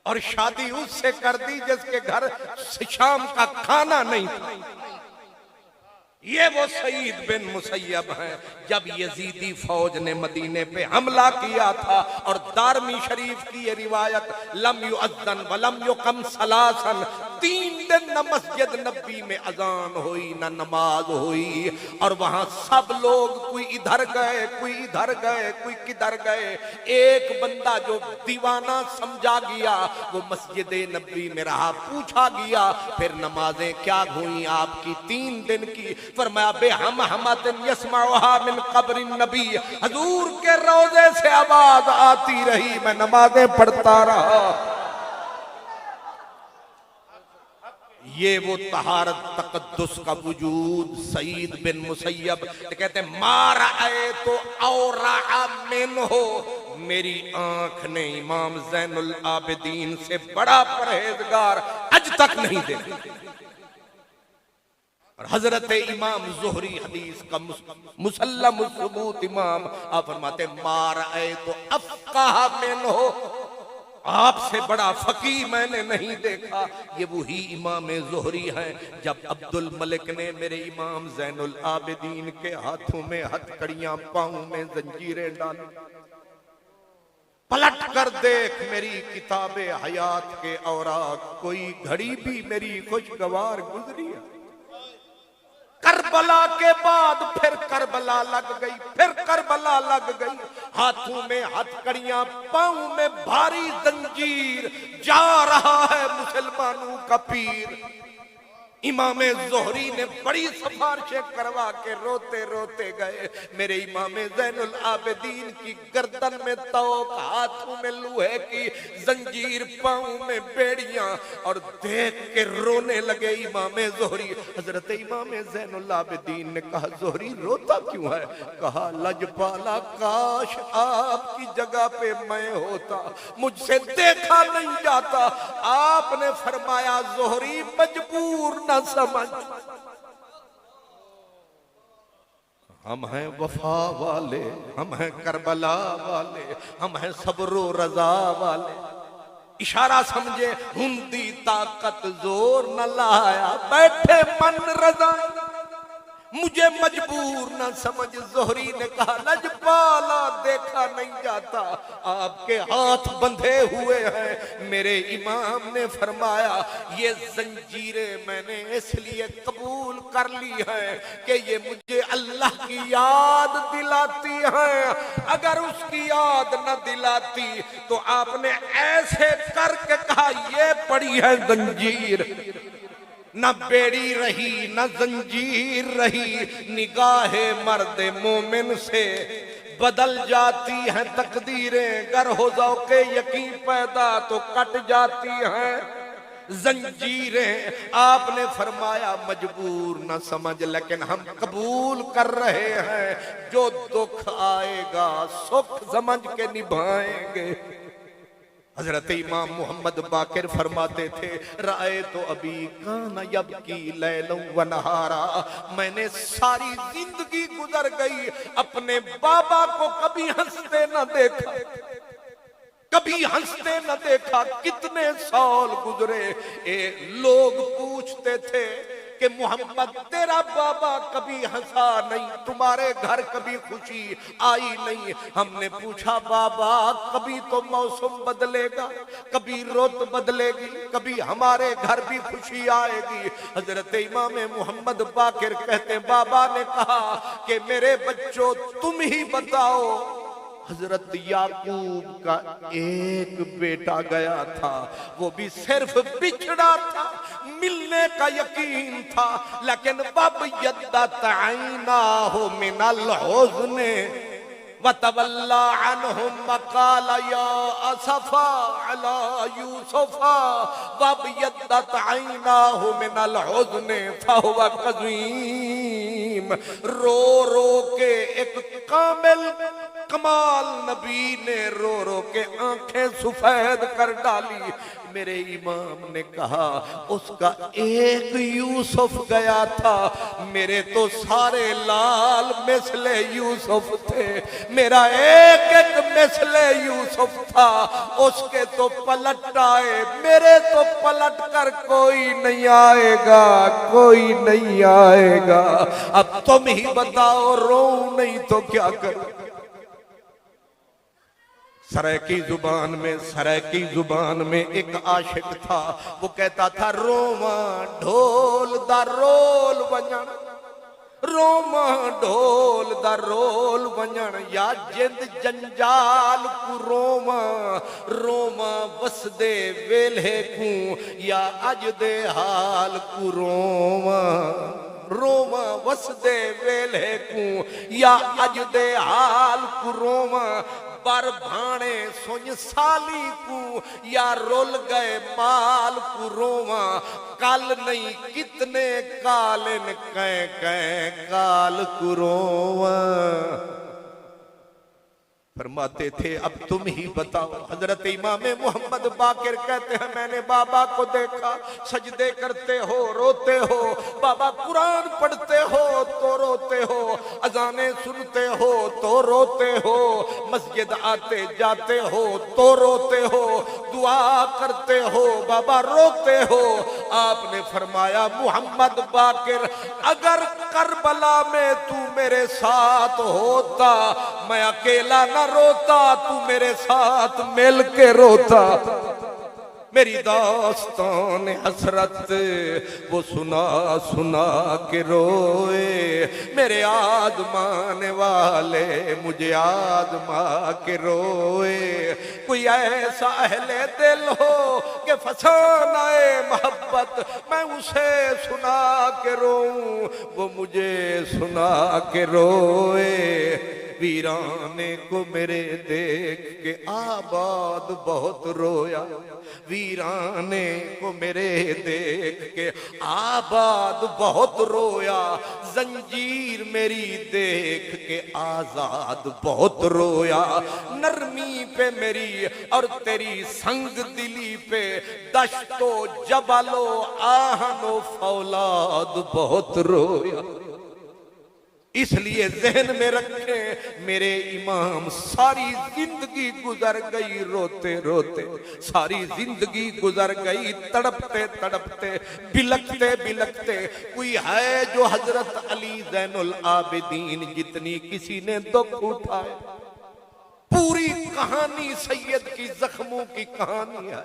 और शादी उससे कर दी जिसके घर शाम का खाना नहीं था। ये वो सईद बिन मुसय्यब हैं। जब यजीदी फौज ने मदीने पे हमला किया था, और दारमी शरीफ की ये रिवायत, लम युअज़्ज़न वलम युक़म सलासन, 3 दिन न मस्जिद नबी में अजान हुई न नमाज हुई। और वहां सब लोग कोई इधर गए, कोई इधर गए, कोई किधर गए। एक बंदा जो दीवाना समझा गया वो मस्जिद नबी में रहा। पूछा गया फिर नमाजें क्या हुई आपकी 3 दिन की? फरमाया बे हम हमतिन यस्माउहा मिन कब्र नबी, हजूर के रोजे से आवाज आती रही, मैं नमाजें पढ़ता रहा। ये वो तहारत तकद्दुस का वजूद सईद बिन मुसय्यब कहते हैं मारा आए तो औरा मिन हो, मेरी आंख ने इमाम ज़ैनुल आबिदीन से बड़ा परहेजगार आज तक नहीं देखा। और हजरत इमाम ज़ुहरी हदीस का मुसल्लम सुबूत इमाम, आप फरमाते मार आए तो अफ़क़ाह मिन हो, आपसे बड़ा फकीह मैंने नहीं देखा। ये वही इमाम ज़ुहरी हैं। जब अब्दुल मलिक ने मेरे इमाम ज़ैनुल आबिदीन के हाथों में हथकड़ियां, पाँव में जंजीरें डाली, पलट कर देख मेरी किताबे हयात के औराक, कोई घड़ी भी मेरी खुशगवार गुजरी है। करबला के बाद फिर करबला लग गई, फिर करबला लग गई। हाथों में हथकड़ियां, पांव में भारी जंजीर, जा रहा है मुसलमानों का पीर। इमाम ज़ुहरी ने बड़ी सिफारिशें करवा के रोते रोते गए। मेरे इमाम ज़ैनुल आबिदीन की गर्दन में तोक, हाथों में लोहे की जंजीर, पाँव में बेड़ियां, और देख के रोने लगे इमाम ज़ुहरी। हजरत इमाम ज़ैनुल आबिदीन ने कहा ज़ुहरी रोता क्यों है? कहा लजपाला, काश आपकी जगह पे मैं होता, मुझसे देखा नहीं जाता। आपने फरमाया ज़ुहरी मजबूर न समझ, हम हैं वफा वाले, हम हैं करबला वाले, हम हैं सब्र रजा वाले। इशारा समझे, हुंदी ताकत जोर न लाया, बैठे मन रजा, मुझे मजबूर न समझ। ज़ुहरी ने कहा लजपाला देखा नहीं जाता, आपके हाथ बंधे हुए हैं। मेरे इमाम ने फरमाया ये जंजीरें मैंने इसलिए कबूल कर ली हैं कि ये मुझे अल्लाह की याद दिलाती हैं। अगर उसकी याद न दिलाती तो आपने ऐसे करके कहा ये पड़ी है जंजीर, न बेड़ी रही न जंजीर रही। निगाहे मर्द मोमिन से बदल जाती हैं तकदीरें, गर हो जाओ के यकीन पैदा तो कट जाती हैं। जंजीरें। आपने फरमाया मजबूर न समझ, लेकिन हम कबूल कर रहे हैं, जो दुख आएगा सुख समझ के निभाएंगे। हजरत इमाम मोहम्मद बाकिर फरमाते थे, राय तो अभी काना यबकी लैलौ व नहारा, मैंने सारी जिंदगी गुजर गई अपने बाबा को कभी हंसते न देखा, कभी हंसते न देखा। कितने साल गुजरे, लोग पूछते थे कि मोहम्मद तेरा बाबा कभी हंसा नहीं, तुम्हारे घर कभी खुशी आई नहीं। हमने पूछा बाबा कभी तो मौसम बदलेगा, कभी रुत बदलेगी, कभी हमारे घर भी खुशी आएगी। हजरत इमाम मोहम्मद बाकिर कहते बाबा ने कहा कि मेरे बच्चों तुम ही बताओ। हजरत याकूब का एक बेटा गया था, वो भी सिर्फ बिछड़ा था, मिलने का यकीन था, लेकिन वब यद्दत ऐनाहु मिनल हुज़्न वतवल्ला अन्हुम वक़ाल या असफ़ा अला यूसुफ़ा वब यद्दत ऐनाहु मिनल हुज़्न फहुव कज़ीम। रो रो के एक कामिल कमाल नबी ने रो रो के आंखें सफेद कर डाली। मेरे इमाम ने कहा उसका एक यूसुफ गया था, मेरे तो सारे लाल मिसले यूसुफ थे, मेरा एक एक मिसले यूसुफ था, उसके तो पलट आए, मेरे तो पलट कर कोई नहीं आएगा, कोई नहीं आएगा। अब तुम ही बताओ, रो नहीं तो क्या करूं। सरायकी जुबान में एक आशिक था, वो कहता था रोमा ढोल दा रोल वंजन, रोमा ढोल दा रोल वंजन, या जिंद जंजाल कु रोमा, रोमा वसदे वेले कु या अज दे हाल कु रोमा, रोमा वसदे वेले कु या अज दे हाल कु रोमा। पर भाणे सुन साली कु या रोल गए माल कु रोवा, कल नहीं कितने कालिन कै कै काल कु रोवा। फरमाते थे अब तुम ही बताओ। हजरत इमाम मोहम्मद बाकिर कहते हैं मैंने बाबा को देखा, सजदे करते हो रोते हो, बाबा कुरान पढ़ते हो तो रोते हो, अजाने सुनते हो तो रोते हो, मस्जिद आते जाते हो तो रोते हो, दुआ करते हो बाबा रोते हो। आपने फरमाया मोहम्मद बाकिर अगर करबला में तू मेरे साथ होता, मैं अकेला न रोता, तू मेरे साथ मिल के रोता। मेरी दास्तान हसरत वो सुना सुना के रोए, मेरे आजमाने वाले मुझे आजमा के रोए। कोई ऐसा अहले दिल हो कि फसानाए मोहब्बत, मैं उसे सुना के रोऊं, वो मुझे सुना के रोए। वीराने को मेरे देख के आबाद बहुत रोया, वीराने को मेरे देख के आबाद बहुत रोया, जंजीर मेरी देख के आजाद बहुत रोया। नरमी पे मेरी और तेरी संग दिली पे दश्तो जबलो आहनो फौलाद बहुत रोया। इसलिए जहन में रखें मेरे इमाम सारी जिंदगी गुजर गई रोते रोते, सारी जिंदगी गुजर गई तड़पते तड़पते, बिलखते बिलखते। कोई है जो हजरत अली ज़ैनुल आबिदीन जितनी किसी ने दुख उठाए? पूरी कहानी सैयद की जख्मों की कहानी है,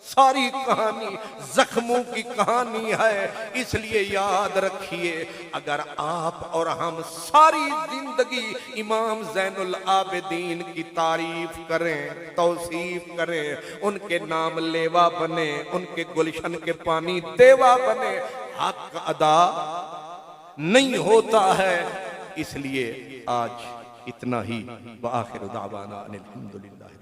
सारी कहानी जख्मों की कहानी है। इसलिए याद रखिए अगर आप और हम सारी जिंदगी इमाम ज़ैनुल आबिदीन की तारीफ करें, तौसीफ करें, उनके नाम लेवा बने, उनके गुलशन के पानी देवा बने, हक अदा नहीं होता है। इसलिए आज इतना ही। व आखिर दावाना अनिल हम्दुलिल्लाह।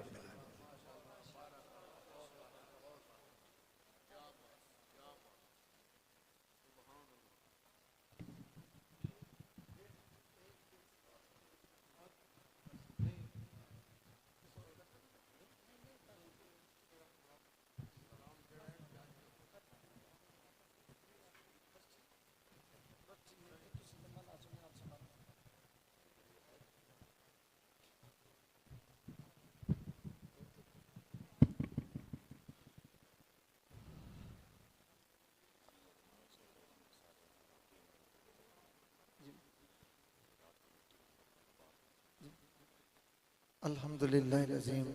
अल्हम्दुलिल्लाह अज़ीम।